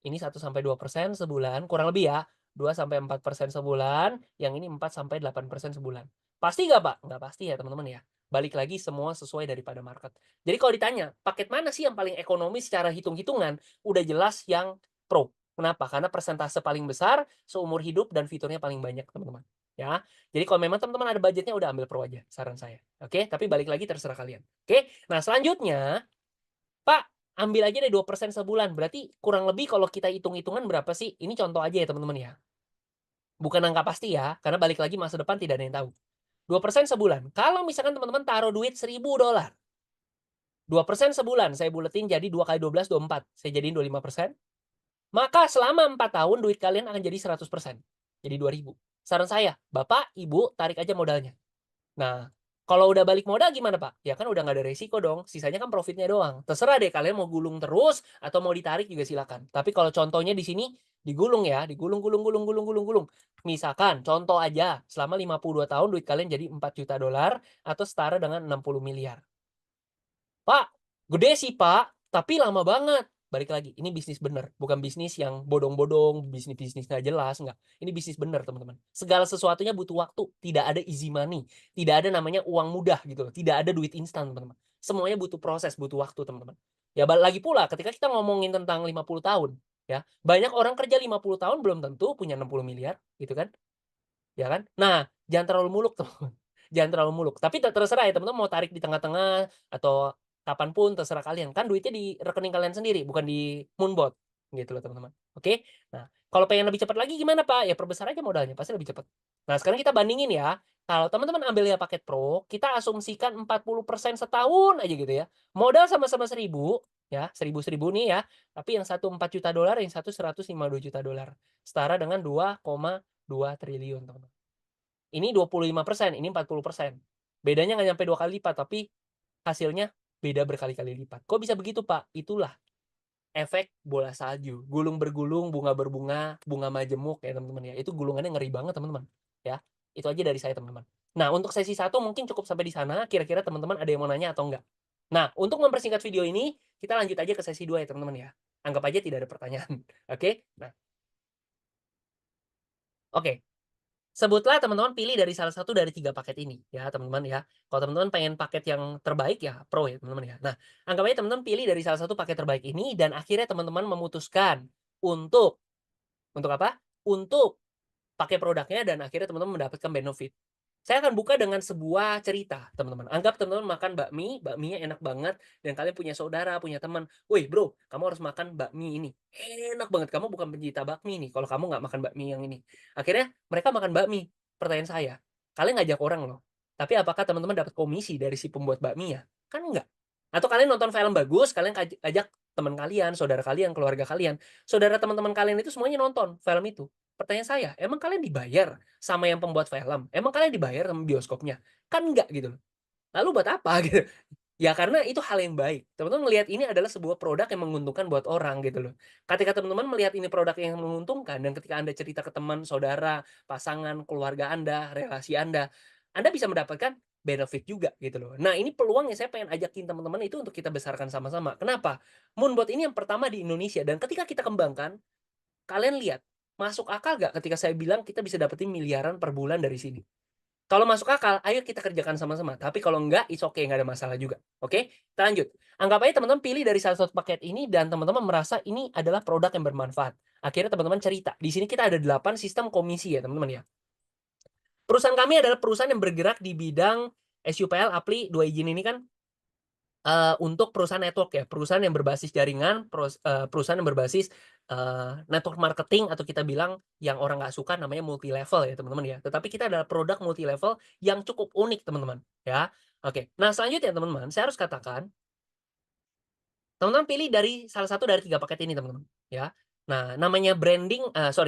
A: ini 1 sampai 2% sebulan, kurang lebih ya, 2 sampai 4% sebulan, yang ini 4 sampai 8% sebulan. Pasti nggak, Pak? Nggak pasti ya, teman-teman ya. Balik lagi semua sesuai daripada market. Jadi kalau ditanya, paket mana sih yang paling ekonomis secara hitung-hitungan? Udah jelas yang Pro. Kenapa? Karena persentase paling besar, seumur hidup, dan fiturnya paling banyak, teman-teman. Ya. Jadi kalau memang teman-teman ada budgetnya, udah ambil Pro aja, saran saya. Oke? Tapi balik lagi terserah kalian. Oke? Nah, selanjutnya, Pak, ambil aja deh 2% sebulan, berarti kurang lebih kalau kita hitung-hitungan berapa sih? Ini contoh aja ya teman-teman ya, bukan angka pasti ya, karena balik lagi masa depan tidak ada yang tahu. 2% sebulan, kalau misalkan teman-teman taruh duit $1.000, 2% sebulan saya buletin jadi 2 kali 12, 24, saya jadiin 25%, maka selama 4 tahun duit kalian akan jadi 100%, jadi 2.000. Saran saya, Bapak, Ibu, tarik aja modalnya. Nah, kalau udah balik modal gimana, Pak? Ya kan udah nggak ada resiko dong, sisanya kan profitnya doang. Terserah deh kalian mau gulung terus atau mau ditarik juga silakan. Tapi kalau contohnya di sini digulung ya, digulung gulung gulung gulung gulung gulung. Misalkan contoh aja, selama 52 tahun duit kalian jadi $4 juta atau setara dengan 60 miliar. Pak, gede sih Pak, tapi lama banget. Balik lagi, ini bisnis bener, bukan bisnis yang bodong-bodong, bisnis-bisnis nggak jelas, nggak. Ini bisnis bener, teman-teman. Segala sesuatunya butuh waktu, tidak ada easy money, tidak ada namanya uang mudah gitu loh, tidak ada duit instan, teman-teman. Semuanya butuh proses, butuh waktu, teman-teman. Ya lagi pula ketika kita ngomongin tentang 50 tahun, ya, banyak orang kerja 50 tahun belum tentu punya 60 miliar, gitu kan. Ya kan? Nah, jangan terlalu muluk tuh. Jangan terlalu muluk. Tapi terserah ya teman-teman mau tarik di tengah-tengah atau kapan pun terserah kalian. Kan duitnya di rekening kalian sendiri, bukan di Moonbot, gitu loh teman-teman. Oke? Nah, Kalau pengen lebih cepat lagi gimana, Pak? Ya perbesar aja modalnya, pasti lebih cepat. Nah, sekarang kita bandingin ya. Kalau teman-teman ambilnya paket Pro, kita asumsikan 40% setahun aja gitu ya. Modal sama-sama 1.000 ya, 1.000 nih ya. Tapi yang satu 4 juta dolar, yang satu 152 juta dolar. Setara dengan 2,2 triliun, teman-teman. Ini 25%, ini 40%. Bedanya nggak nyampe 2 kali lipat, tapi hasilnya beda berkali-kali lipat. Kok bisa begitu, Pak? Itulah efek bola salju. Gulung bergulung, bunga berbunga, bunga majemuk ya teman-teman ya. Itu gulungannya ngeri banget teman-teman. Ya, itu aja dari saya teman-teman. Nah, untuk sesi 1 mungkin cukup sampai di sana. Kira-kira teman-teman ada yang mau nanya atau enggak? Nah, untuk mempersingkat video ini, kita lanjut aja ke sesi 2 ya teman-teman ya. Anggap aja tidak ada pertanyaan. Oke? Nah, oke. Sebutlah teman-teman pilih dari salah satu dari 3 paket ini ya teman-teman ya. Kalau teman-teman pengen paket yang terbaik ya Pro ya teman-teman ya. Nah, anggap aja teman-teman pilih dari salah satu paket terbaik ini dan akhirnya teman-teman memutuskan untuk apa? Untuk pakai produknya dan akhirnya teman-teman mendapatkan benefit. Saya akan buka dengan sebuah cerita, teman-teman. Anggap teman-teman makan bakmi, bakminya enak banget, dan kalian punya saudara, punya teman. "Wih, bro, kamu harus makan bakmi ini. Enak banget, kamu bukan pencinta bakmi nih, kalau kamu nggak makan bakmi yang ini." Akhirnya mereka makan bakmi. Pertanyaan saya, kalian ngajak orang loh, tapi apakah teman-teman dapat komisi dari si pembuat bakminya? Kan enggak. Atau kalian nonton film bagus, kalian ajak teman kalian, saudara kalian, keluarga kalian. Saudara teman-teman kalian itu semuanya nonton film itu. Pertanyaan saya, emang kalian dibayar sama yang pembuat film? Emang kalian dibayar sama bioskopnya? Kan enggak gitu loh. Lalu buat apa gitu? Ya karena itu hal yang baik. Teman-teman melihat ini adalah sebuah produk yang menguntungkan buat orang gitu loh. Ketika teman-teman melihat ini produk yang menguntungkan dan ketika Anda cerita ke teman, saudara, pasangan, keluarga Anda bisa mendapatkan benefit juga gitu loh. Nah, ini peluang yang saya pengen ajakin teman-teman itu untuk kita besarkan sama-sama. Kenapa? Moonbot ini yang pertama di Indonesia dan ketika kita kembangkan, kalian lihat, masuk akal nggak ketika saya bilang kita bisa dapetin miliaran per bulan dari sini? Kalau masuk akal, ayo kita kerjakan sama-sama. Tapi kalau enggak, it's okay, nggak ada masalah juga. Oke, kita lanjut. Anggap aja teman-teman pilih dari salah satu paket ini dan teman-teman merasa ini adalah produk yang bermanfaat. Akhirnya teman-teman cerita. Di sini kita ada 8 sistem komisi ya teman-teman ya. Perusahaan kami adalah perusahaan yang bergerak di bidang SUPL, Apli, 2 izin ini kan untuk perusahaan network ya, perusahaan yang berbasis jaringan, perusahaan yang berbasis, network marketing atau kita bilang yang orang nggak suka namanya multi level ya teman-teman ya. Tetapi kita adalah produk multi level yang cukup unik teman-teman, ya. Oke, nah selanjutnya teman-teman, saya harus katakan teman-teman pilih dari salah satu dari 3 paket ini, teman-teman, ya. Nah, namanya branding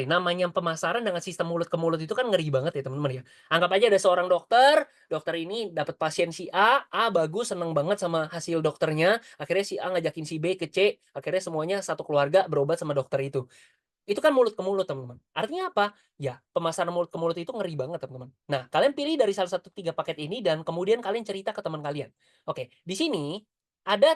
A: namanya pemasaran dengan sistem mulut ke mulut itu kan ngeri banget ya, teman-teman, ya. Anggap aja ada seorang dokter, dokter ini dapat pasien si A bagus, seneng banget sama hasil dokternya, akhirnya si A ngajakin si B ke C, akhirnya semuanya satu keluarga berobat sama dokter itu. Itu kan mulut ke mulut, teman-teman. Artinya apa? Ya, pemasaran mulut ke mulut itu ngeri banget, teman-teman. Nah, kalian pilih dari salah satu 3 paket ini dan kemudian kalian cerita ke teman kalian. Oke, di sini ada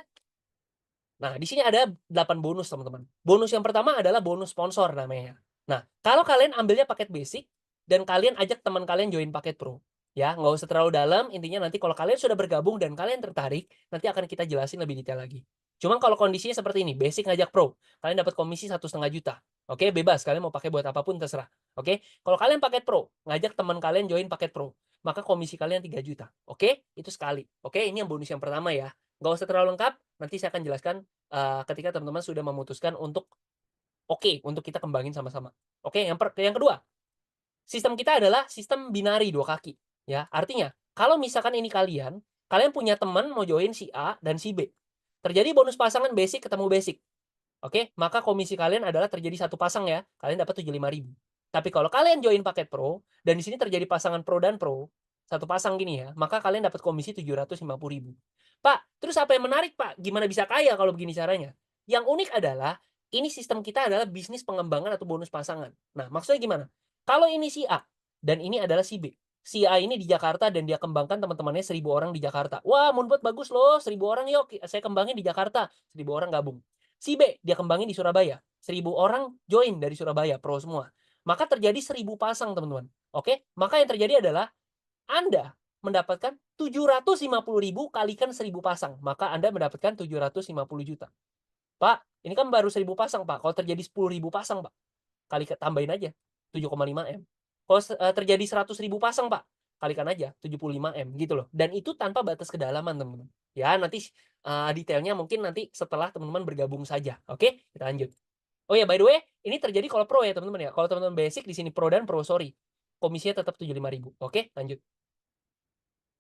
A: Nah, di sini ada 8 bonus, teman-teman. Bonus yang pertama adalah bonus sponsor namanya. Nah, kalau kalian ambilnya paket basic dan kalian ajak teman kalian join paket pro, ya, nggak usah terlalu dalam, intinya nanti kalau kalian sudah bergabung dan kalian tertarik, nanti akan kita jelasin lebih detail lagi. Cuma kalau kondisinya seperti ini, basic ngajak pro, kalian dapat komisi 1,5 juta. Oke, bebas, kalian mau pakai buat apapun terserah. Oke, kalau kalian paket pro, ngajak teman kalian join paket pro, maka komisi kalian 3 juta. Oke, itu sekali. Oke, ini yang bonus yang pertama ya. Nggak usah terlalu lengkap, nanti saya akan jelaskan ketika teman-teman sudah memutuskan untuk untuk kita kembangin sama-sama. Oke, yang kedua, sistem kita adalah sistem binari 2 kaki, ya. Artinya, kalau misalkan ini kalian punya teman mau join si A dan si B. Terjadi bonus pasangan basic ketemu basic. Oke, maka komisi kalian adalah terjadi satu pasang ya, kalian dapat 75.000. Tapi kalau kalian join paket pro dan di sini terjadi pasangan pro dan pro, satu pasang gini ya, maka kalian dapat komisi 750.000. Pak, terus apa yang menarik, Pak? Gimana bisa kaya kalau begini caranya? Yang unik adalah ini sistem kita adalah bisnis pengembangan atau bonus pasangan. Nah, maksudnya gimana? Kalau ini si A dan ini adalah si B. Si A ini di Jakarta dan dia kembangkan teman-temannya 1.000 orang di Jakarta. Wah, Moonbot bagus loh, 1.000 orang yuk, saya kembangin di Jakarta. 1.000 orang gabung. Si B dia kembangin di Surabaya. 1.000 orang join dari Surabaya, pro semua. Maka terjadi 1.000 pasang, teman-teman. Oke? Maka yang terjadi adalah Anda mendapatkan 750.000 kalikan 1.000 pasang. Maka Anda mendapatkan 750 juta. Pak, ini kan baru 1.000 pasang, Pak. Kalau terjadi 10.000 pasang, Pak, tambahin aja 7,5 M. Kalau terjadi 100.000 pasang, Pak, kalikan aja 75 M gitu loh. Dan itu tanpa batas kedalaman, teman-teman. Ya, nanti detailnya mungkin nanti setelah teman-teman bergabung saja. Oke, kita lanjut. Oh ya, by the way, ini terjadi kalau pro ya teman-teman ya. Kalau teman-teman basic di sini pro dan pro, sorry. Komisinya tetap 75.000. Oke, lanjut.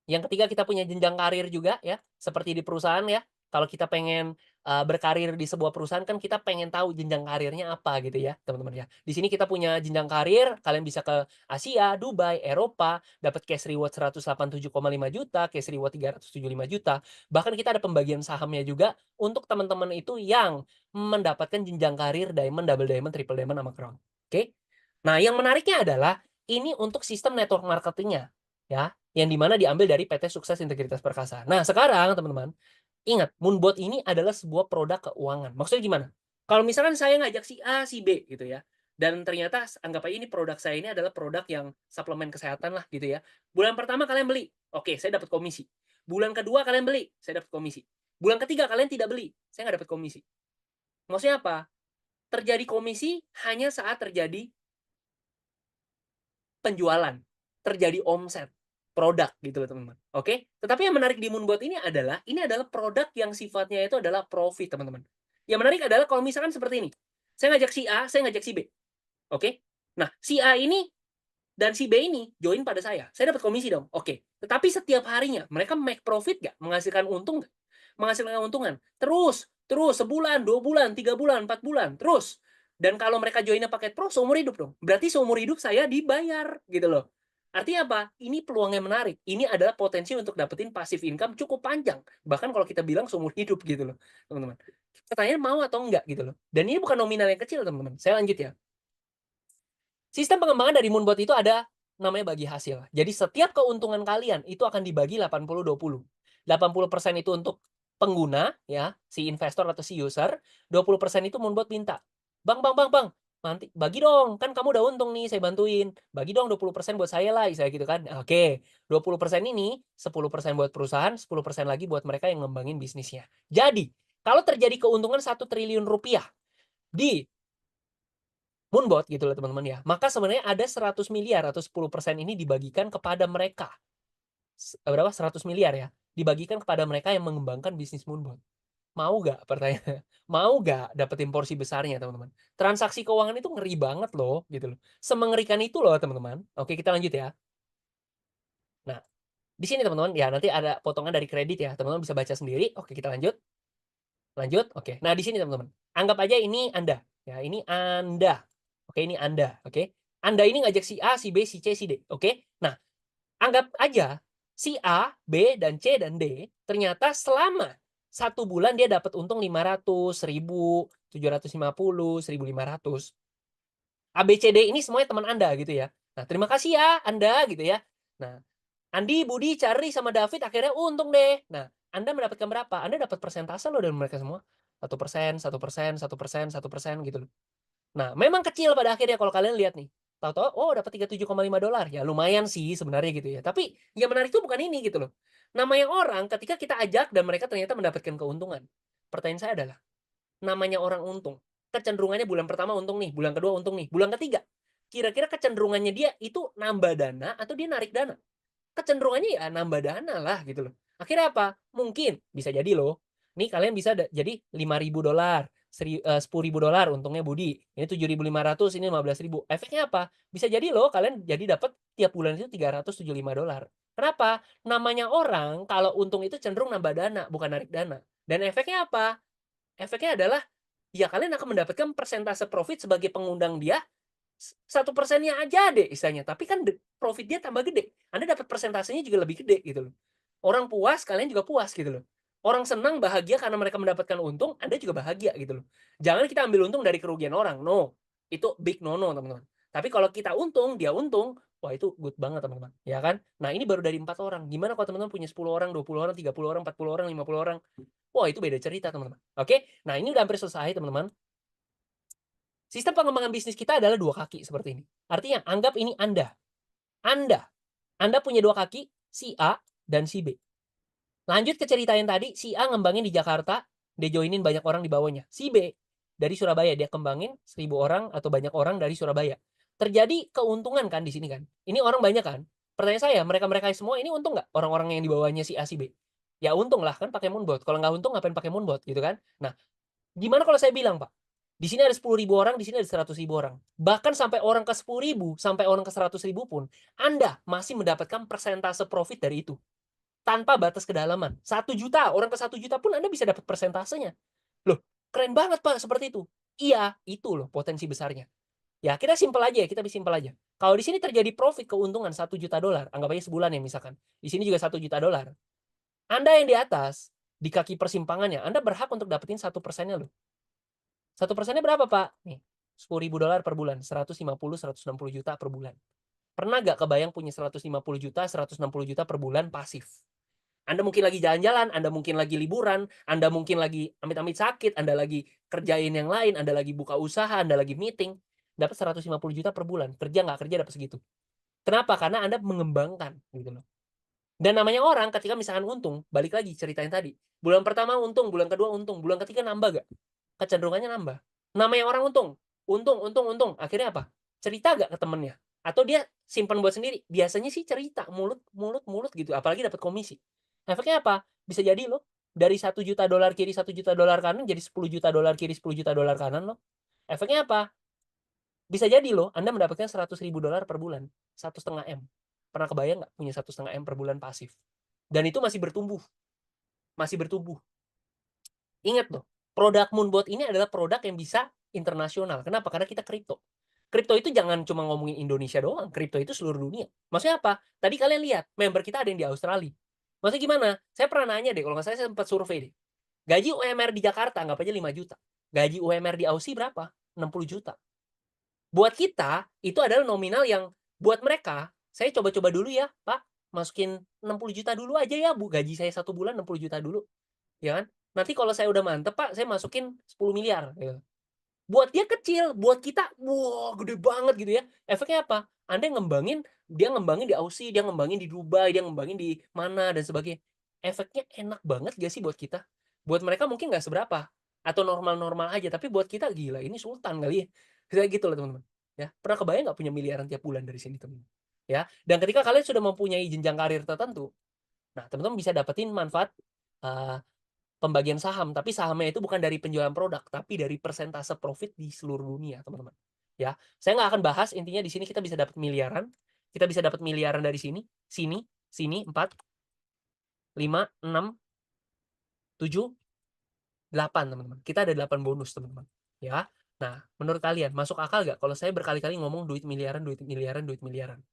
A: Yang ketiga kita punya jenjang karir juga ya, seperti di perusahaan ya. Kalau kita pengen berkarir di sebuah perusahaan kan kita pengen tahu jenjang karirnya apa gitu ya, teman-teman ya. Di sini kita punya jenjang karir, kalian bisa ke Asia, Dubai, Eropa, dapat cash reward 187,5 juta, cash reward 375 juta. Bahkan kita ada pembagian sahamnya juga untuk teman-teman itu yang mendapatkan jenjang karir diamond, double diamond, triple diamond sama crown. Oke. Nah, yang menariknya adalah ini untuk sistem network marketingnya ya, yang dimana diambil dari PT Sukses Integritas Perkasa. Nah, sekarang teman-teman, ingat, Moonbot ini adalah sebuah produk keuangan. Maksudnya gimana? Kalau misalkan saya ngajak si A, si B gitu ya, dan ternyata anggap aja ini produk saya ini adalah produk yang suplemen kesehatan lah gitu ya. Bulan pertama kalian beli, oke, saya dapat komisi. Bulan kedua kalian beli, saya dapat komisi. Bulan ketiga kalian tidak beli, saya nggak dapat komisi. Maksudnya apa? Terjadi komisi hanya saat terjadi penjualan, terjadi omset produk gitu loh teman-teman. Oke? Tetapi yang menarik di Moonbot ini adalah produk yang sifatnya itu adalah profit, teman-teman. Yang menarik adalah kalau misalkan seperti ini. Saya ngajak si A, saya ngajak si B. Oke? Nah, si A ini dan si B ini join pada saya. Saya dapat komisi dong. Oke. Tetapi setiap harinya mereka make profit nggak? Menghasilkan untung nggak? Menghasilkan keuntungan. Terus, terus sebulan, 2 bulan, 3 bulan, 4 bulan, terus. Dan kalau mereka joinnya paket pro, seumur hidup dong. Berarti seumur hidup saya dibayar gitu loh. Artinya apa? Ini peluangnya menarik. Ini adalah potensi untuk dapetin passive income cukup panjang. Bahkan kalau kita bilang seumur hidup gitu loh, teman-teman. Pertanyaan mau atau enggak gitu loh. Dan ini bukan nominal yang kecil, teman-teman. Saya lanjut ya. Sistem pengembangan dari Moonbot itu ada namanya bagi hasil. Jadi setiap keuntungan kalian itu akan dibagi 80-20. 80% itu untuk pengguna ya, si investor atau si user, 20% itu Moonbot minta. Bang, nanti bagi dong, kan kamu udah untung nih, saya bantuin. Bagi dong 20% buat saya lah, saya gitu kan. Oke, 20% ini 10% buat perusahaan, 10% lagi buat mereka yang ngembangin bisnisnya. Jadi, kalau terjadi keuntungan 1 triliun rupiah di Moonbot gitu loh teman-teman ya. Maka sebenarnya ada 100 miliar atau 10% ini dibagikan kepada mereka. Berapa? 100 miliar ya. Dibagikan kepada mereka yang mengembangkan bisnis Moonbot. Mau gak? Pertanyaan. Mau gak dapetin porsi besarnya teman-teman? Transaksi keuangan itu ngeri banget loh gitu loh. Semengerikan itu loh teman-teman. Oke, kita lanjut ya. Nah, di sini teman-teman ya nanti ada potongan dari kredit ya. Teman-teman bisa baca sendiri. Oke, kita lanjut. Lanjut. Oke. Nah, di sini teman-teman. Anggap aja ini Anda. Ya, ini Anda. Oke, ini Anda. Oke. Anda ini ngajak si A, si B, si C, si D. Oke. Nah, anggap aja si A, B, dan C, dan D ternyata selama 1 bulan dia dapat untung 500, 1000, 750, 1500. A, B, C, D ini semuanya teman Anda gitu ya. Nah, terima kasih ya Anda gitu ya. Nah, Andi, Budi, Charlie, sama David akhirnya untung deh. Nah, Anda mendapatkan berapa? Anda dapat persentase loh dari mereka semua. 1%, 1%, 1%, 1% gitu loh. Nah, memang kecil pada akhirnya kalau kalian lihat nih. Tahu-tahu, oh dapat $37,5. Ya lumayan sih sebenarnya gitu ya. Tapi yang menarik itu bukan ini gitu loh. Namanya orang ketika kita ajak dan mereka ternyata mendapatkan keuntungan. Pertanyaan saya adalah, namanya orang untung. Kecenderungannya bulan pertama untung nih, bulan kedua untung nih, bulan ketiga. Kira-kira kecenderungannya dia itu nambah dana atau dia narik dana? Kecenderungannya ya nambah dana lah gitu loh. Akhirnya apa? Mungkin bisa jadi loh. Nih kalian bisa jadi $5.000, $10.000 untungnya Budi. Ini 7.500, ini 15.000. Efeknya apa? Bisa jadi loh kalian jadi dapat tiap bulan itu $375. Kenapa? Namanya orang kalau untung itu cenderung nambah dana, bukan narik dana. Dan efeknya apa? Efeknya adalah ya kalian akan mendapatkan persentase profit sebagai pengundang dia 1%-nya aja deh istilahnya, tapi kan profit dia tambah gede. Anda dapat persentasenya juga lebih gede gitu loh. Orang puas, kalian juga puas gitu loh. Orang senang, bahagia karena mereka mendapatkan untung, Anda juga bahagia gitu loh. Jangan kita ambil untung dari kerugian orang, no. Itu big no-no teman-teman. Tapi kalau kita untung, dia untung, wah itu good banget teman-teman, ya kan? Nah ini baru dari 4 orang. Gimana kalau teman-teman punya 10 orang, 20 orang, 30 orang, 40 orang, 50 orang? Wah itu beda cerita teman-teman. Oke, nah ini udah hampir selesai teman-teman. Sistem pengembangan bisnis kita adalah 2 kaki seperti ini. Artinya, anggap ini Anda. Anda punya 2 kaki, si A dan si B. Lanjut ke cerita yang tadi, si A ngembangin di Jakarta, dia joinin banyak orang di bawahnya. Si B dari Surabaya, dia kembangin 1.000 orang atau banyak orang dari Surabaya. Terjadi keuntungan kan di sini kan. Ini orang banyak kan. Pertanyaan saya, mereka-mereka semua ini untung nggak? Orang-orang yang di bawahnya si A, si B. Ya untung lah kan pakai Moonbot. Kalau nggak untung ngapain pakai Moonbot gitu kan. Nah, gimana kalau saya bilang Pak? Di sini ada 10.000 orang, di sini ada 100.000 orang. Bahkan sampai orang ke 10.000, sampai orang ke 100.000 pun, Anda masih mendapatkan persentase profit dari itu. Tanpa batas kedalaman. 1 juta, orang ke 1 juta pun Anda bisa dapat persentasenya. Loh, keren banget Pak, seperti itu. Iya, itu loh potensi besarnya. Ya, kita simpel aja ya, kita simpel aja. Kalau di sini terjadi profit keuntungan 1 juta dolar, anggap aja sebulan ya misalkan. Di sini juga 1 juta dolar. Anda yang di atas, di kaki persimpangannya, Anda berhak untuk dapetin 1%-nya loh. 1%-nya berapa, Pak? Nih, 10.000 dolar per bulan, 150, 160 juta per bulan. Pernah gak kebayang punya 150 juta, 160 juta per bulan pasif? Anda mungkin lagi jalan-jalan, Anda mungkin lagi liburan, Anda mungkin lagi amit-amit sakit, Anda lagi kerjain yang lain, Anda lagi buka usaha, Anda lagi meeting, dapat 150 juta per bulan. Kerja nggak kerja dapat segitu. Kenapa? Karena Anda mengembangkan gitu loh. Dan namanya orang ketika misalkan untung, balik lagi ceritain tadi. Bulan pertama untung, bulan kedua untung, bulan ketiga nambah gak? Kecenderungannya nambah. Namanya orang untung, untung. Akhirnya apa? Cerita gak ke temennya? Atau dia simpan buat sendiri? Biasanya sih cerita, mulut gitu. Apalagi dapat komisi. Efeknya apa? Bisa jadi loh, dari 1 juta dolar kiri, 1 juta dolar kanan, jadi 10 juta dolar kiri, 10 juta dolar kanan loh. Efeknya apa? Bisa jadi loh, Anda mendapatkan 100.000 dolar per bulan. 1,5 M. Pernah kebayang nggak punya 1,5 M per bulan pasif? Dan itu masih bertumbuh. Masih bertumbuh. Ingat loh, produk Moonbot ini adalah produk yang bisa internasional. Kenapa? Karena kita kripto. Kripto itu jangan cuma ngomongin Indonesia doang. Kripto itu seluruh dunia. Maksudnya apa? Tadi kalian lihat, member kita ada yang di Australia. Maksudnya gimana? Saya pernah nanya deh, kalau nggak salah saya sempat survei deh. Gaji UMR di Jakarta, anggap aja 5 juta. Gaji UMR di Aussie berapa? 60 juta. Buat kita, itu adalah nominal yang buat mereka, saya coba-coba dulu ya, Pak. Masukin 60 juta dulu aja ya, Bu. Gaji saya 1 bulan 60 juta dulu. Ya kan? Nanti kalau saya udah mantep, Pak, saya masukin 10 miliar. Gitu. Buat dia kecil, buat kita, wah gede banget gitu ya. Efeknya apa? Anda ngembangin, dia ngembangin di Aussie, dia ngembangin di Dubai, dia ngembangin di mana, dan sebagainya. Efeknya enak banget gak sih buat kita? Buat mereka mungkin nggak seberapa. Atau normal-normal aja, tapi buat kita gila, ini sultan kali ya. Kayak gitu loh teman-teman. Ya, pernah kebayang nggak punya miliaran tiap bulan dari sini teman-teman? Ya, dan ketika kalian sudah mempunyai jenjang karir tertentu, nah teman-teman bisa dapetin manfaat uh, pembagian saham, tapi sahamnya itu bukan dari penjualan produk, tapi dari persentase profit di seluruh dunia, teman-teman. Ya, saya nggak akan bahas, intinya di sini kita bisa dapat miliaran, kita bisa dapat miliaran dari sini, sini, 4, 5, 6, 7, 8, teman-teman. Kita ada 8 bonus, teman-teman. Ya, nah, menurut kalian, masuk akal nggak kalau saya berkali-kali ngomong duit miliaran, duit miliaran, duit miliaran?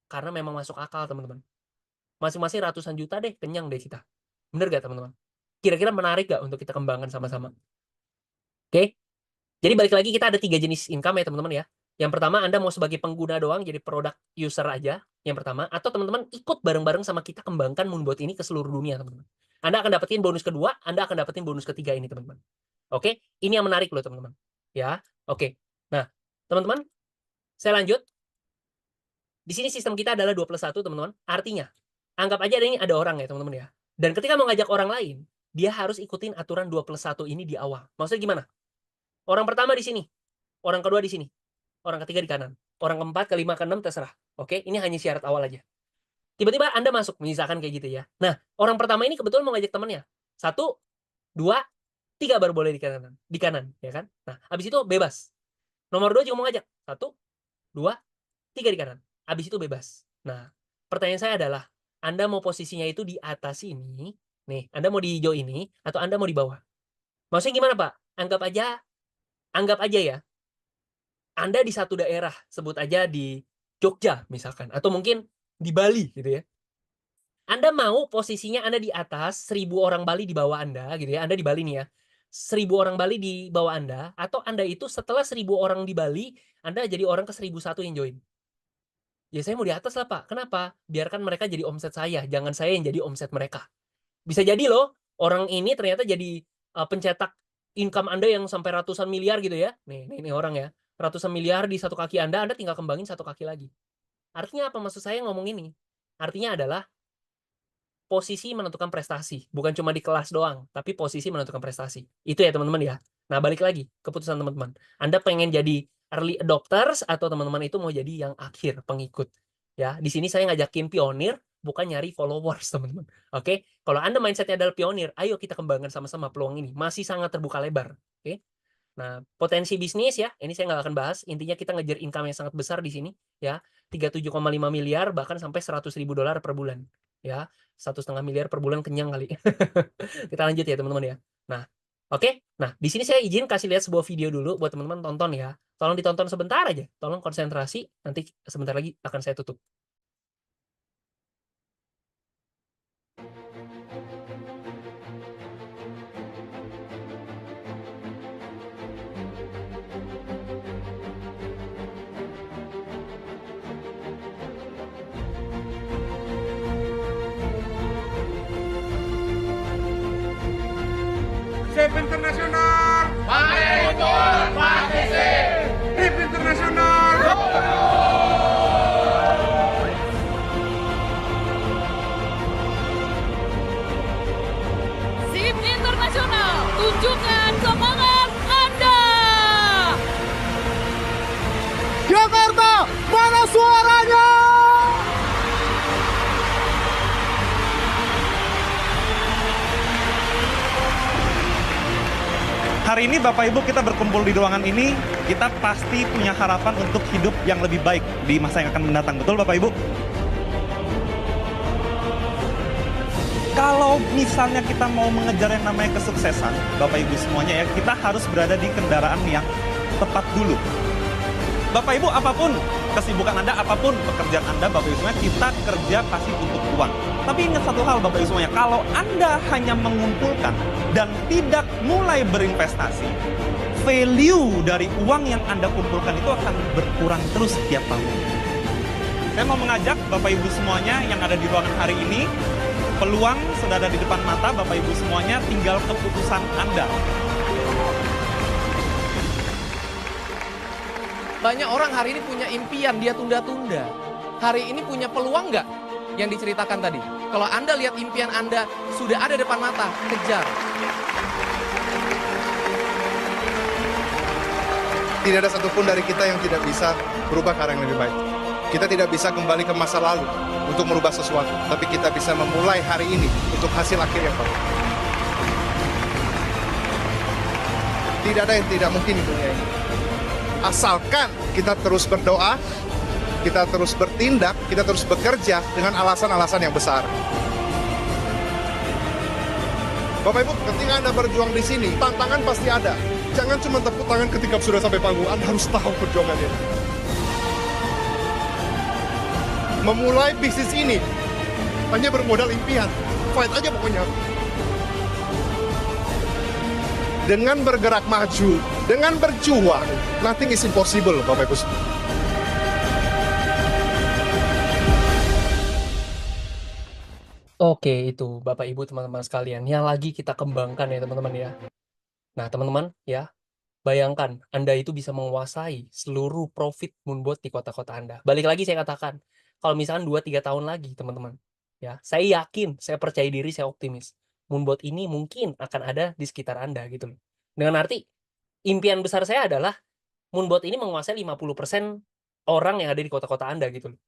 A: Karena memang masuk akal, teman-teman. Masing-masing ratusan juta deh, kenyang deh kita. Bener gak, teman-teman? Kira-kira menarik gak untuk kita kembangkan sama-sama? Oke? Jadi balik lagi kita ada 3 jenis income ya teman-teman ya. Yang pertama Anda mau sebagai pengguna doang jadi produk user aja. Yang pertama atau teman-teman ikut bareng-bareng sama kita kembangkan Moonbot ini ke seluruh dunia teman-teman. Anda akan dapetin bonus kedua, Anda akan dapetin bonus ketiga ini teman-teman. Oke, ini yang menarik loh teman-teman. Ya, oke. Nah, teman-teman, saya lanjut. Di sini sistem kita adalah 2+1 teman-teman. Artinya, anggap aja ini ada orang ya teman-teman ya. Dan ketika mau ngajak orang lain, dia harus ikutin aturan 2+1 ini di awal. Maksudnya gimana? Orang pertama di sini, orang kedua di sini, orang ketiga di kanan, orang keempat, kelima, keenam terserah. Oke, ini hanya syarat awal aja. Tiba-tiba Anda masuk, misalkan kayak gitu ya. Nah, orang pertama ini kebetulan mau ngajak temannya. 1, 2, 3 baru boleh di kanan, ya kan? Nah, habis itu bebas. Nomor 2 juga mau ngajak. 1, 2, 3 di kanan. Habis itu bebas. Nah, pertanyaan saya adalah, Anda mau posisinya itu di atas ini, nih, Anda mau di hijau ini, atau Anda mau di bawah? Maksudnya gimana, Pak? Anggap aja ya, Anda di satu daerah, sebut aja di Jogja misalkan, atau mungkin di Bali gitu ya. Anda mau posisinya Anda di atas, 1.000 orang Bali di bawah Anda gitu ya. Anda di Bali nih ya. 1.000 orang Bali di bawah Anda, atau Anda itu setelah 1.000 orang di Bali, Anda jadi orang ke 1.001 yang join. Ya saya mau di atas lah Pak. Kenapa? Biarkan mereka jadi omset saya, jangan saya yang jadi omset mereka. Bisa jadi loh, orang ini ternyata jadi pencetak income Anda yang sampai ratusan miliar gitu ya. Nih orang ya. Ratusan miliar di satu kaki Anda tinggal kembangin satu kaki lagi. Artinya apa maksud saya ngomong ini? Artinya adalah posisi menentukan prestasi. Bukan cuma di kelas doang, tapi posisi menentukan prestasi. Itu ya teman-teman ya. Nah balik lagi, keputusan teman-teman. Anda pengen jadi early adopters atau teman-teman itu mau jadi yang akhir, pengikut. Ya, di sini saya ngajakin pionir, bukan nyari followers teman-teman. Oke, kalau Anda mindsetnya adalah pionir, ayo kita kembangkan sama-sama peluang ini. Masih sangat terbuka lebar. Oke, Nah, potensi bisnis ya, ini saya nggak akan bahas, intinya kita ngejar income yang sangat besar di sini ya, 37,5 miliar bahkan sampai $100.000 per bulan ya, 1,5 miliar per bulan kenyang kali. Kita lanjut ya teman-teman ya. Nah, oke. Nah, di sini saya izin kasih lihat sebuah video dulu buat teman-teman tonton ya. Tolong ditonton sebentar aja, tolong konsentrasi, nanti sebentar lagi akan saya tutup.
B: Sip internasional,
C: Pakai ikut, pakai sip.
B: Sip internasional.
D: SIP Internasional, tunjukkan semangat Anda.
B: Jakarta, mana suaranya?
E: Hari ini Bapak Ibu kita berkumpul di ruangan ini, kita pasti punya harapan untuk hidup yang lebih baik di masa yang akan mendatang. Betul Bapak Ibu? Kalau misalnya kita mau mengejar yang namanya kesuksesan, Bapak Ibu semuanya ya, kita harus berada di kendaraan yang tepat dulu. Bapak Ibu apapun kesibukan Anda, apapun pekerjaan Anda, Bapak Ibu semuanya, kita kerja pasti untuk uang. Tapi ingat satu hal Bapak Ibu semuanya, kalau Anda hanya mengumpulkan dan tidak mulai berinvestasi, value dari uang yang Anda kumpulkan itu akan berkurang terus setiap tahun. Saya mau mengajak Bapak Ibu semuanya yang ada di ruangan hari ini, peluang sudah ada di depan mata Bapak Ibu semuanya, tinggal keputusan Anda.
C: Banyak orang hari ini punya impian, dia tunda-tunda. Hari ini punya peluang nggak yang diceritakan tadi? Kalau Anda lihat impian Anda sudah ada depan mata, kejar.
F: Tidak ada satupun dari kita yang tidak bisa berubah ke arah yang lebih baik. Kita tidak bisa kembali ke masa lalu untuk merubah sesuatu, tapi kita bisa memulai hari ini untuk hasil akhir yang baik. Tidak ada yang tidak mungkin di dunia ini. Asalkan kita terus berdoa, kita terus bertindak, kita terus bekerja dengan alasan-alasan yang besar. Bapak Ibu, ketika Anda berjuang di sini, tantangan pasti ada. Jangan cuma tepuk tangan ketika sudah sampai panggung, Anda harus tahu perjuangannya. Memulai bisnis ini hanya bermodal impian. Fight aja pokoknya. Dengan bergerak maju, dengan berjuang, nothing is impossible, Bapak Ibu.
A: Oke, itu Bapak Ibu teman-teman sekalian yang lagi kita kembangkan ya teman-teman ya. Nah, teman-teman ya, bayangkan Anda itu bisa menguasai seluruh profit Moonbot di kota-kota Anda. Balik lagi saya katakan, kalau misalkan 2-3 tahun lagi teman-teman, ya, saya yakin, saya percaya diri, saya optimis. Moonbot ini mungkin akan ada di sekitar Anda gitu loh. Dengan arti, impian besar saya adalah Moonbot ini menguasai 50% orang yang ada di kota-kota Anda gitu loh.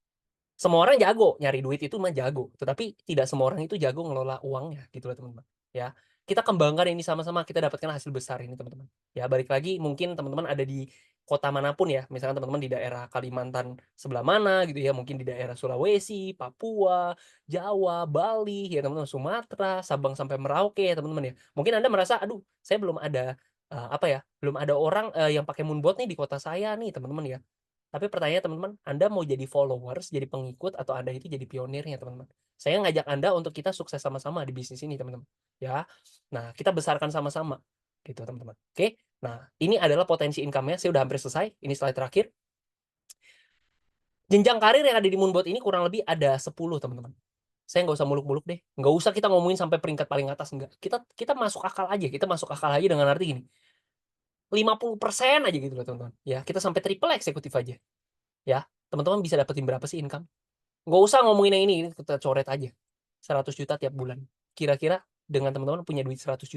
A: Semua orang jago, nyari duit itu mah jago, tetapi tidak semua orang itu jago ngelola uangnya gitu loh teman-teman. Ya, kita kembangkan ini sama-sama, kita dapatkan hasil besar ini teman-teman. Ya, balik lagi mungkin teman-teman ada di kota manapun ya, misalkan teman-teman di daerah Kalimantan sebelah mana gitu ya, mungkin di daerah Sulawesi, Papua, Jawa, Bali, ya teman-teman, Sumatera, Sabang sampai Merauke ya teman-teman ya. Mungkin Anda merasa, aduh, saya belum ada belum ada orang yang pakai Moonbot nih di kota saya nih teman-teman ya. Tapi pertanyaannya teman-teman, Anda mau jadi followers, jadi pengikut, atau Anda itu jadi pionirnya teman-teman? Saya ngajak Anda untuk kita sukses sama-sama di bisnis ini teman-teman. Ya, nah kita besarkan sama-sama, gitu teman-teman. Oke, nah ini adalah potensi income-nya. Saya udah hampir selesai. Ini slide terakhir. Jenjang karir yang ada di Moonbot ini kurang lebih ada 10 teman-teman. Saya nggak usah muluk-muluk deh. Nggak usah kita ngomongin sampai peringkat paling atas, enggak. Kita masuk akal aja. Kita masuk akal aja dengan arti gini. 50% aja gitu loh teman-teman. Ya, kita sampai triple eksekutif aja. Ya, teman-teman bisa dapetin berapa sih income? Nggak usah ngomongin yang ini kita coret aja. 100 juta tiap bulan. Kira-kira dengan teman-teman punya duit 100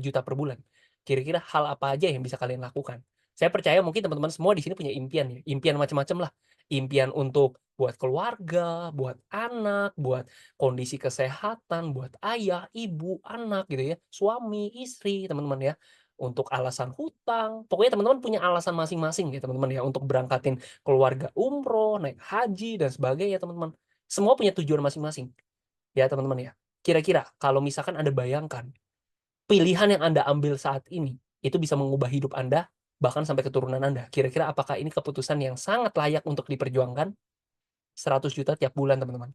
A: juta per bulan. Kira-kira hal apa aja yang bisa kalian lakukan? Saya percaya mungkin teman-teman semua di sini punya impian ya. Impian macam-macam lah. Impian untuk buat keluarga, buat anak, buat kondisi kesehatan, buat ayah, ibu, anak gitu ya. Suami, istri, teman-teman ya. untuk alasan hutang, pokoknya teman-teman punya alasan masing-masing ya teman-teman ya, untuk berangkatin keluarga umroh, naik haji, dan sebagainya teman-teman. Semua punya tujuan masing-masing, ya teman-teman ya. Kira-kira kalau misalkan Anda bayangkan, pilihan yang Anda ambil saat ini, itu bisa mengubah hidup Anda, bahkan sampai keturunan Anda. Kira-kira apakah ini keputusan yang sangat layak untuk diperjuangkan? 100 juta tiap bulan teman-teman.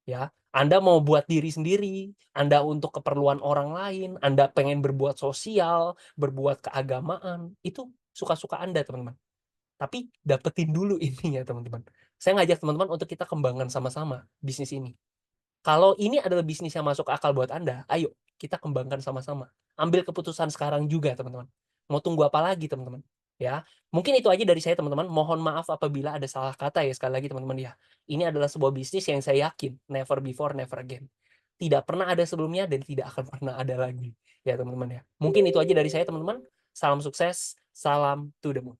A: Ya, Anda mau buat diri sendiri, Anda untuk keperluan orang lain, Anda pengen berbuat sosial, berbuat keagamaan, itu suka-suka Anda, teman-teman. Tapi dapetin dulu ininya, teman-teman. Saya ngajak teman-teman untuk kita kembangkan sama-sama bisnis ini. Kalau ini adalah bisnis yang masuk akal buat Anda, ayo kita kembangkan sama-sama. Ambil keputusan sekarang juga, teman-teman. Mau tunggu apa lagi, teman-teman? Ya, mungkin itu aja dari saya, teman-teman. Mohon maaf apabila ada salah kata ya, sekali lagi, teman-teman ya. Ini adalah sebuah bisnis yang saya yakin never before, never again. Tidak pernah ada sebelumnya dan tidak akan pernah ada lagi. Ya, teman-teman ya. Mungkin itu aja dari saya, teman-teman. Salam sukses, salam to the moon.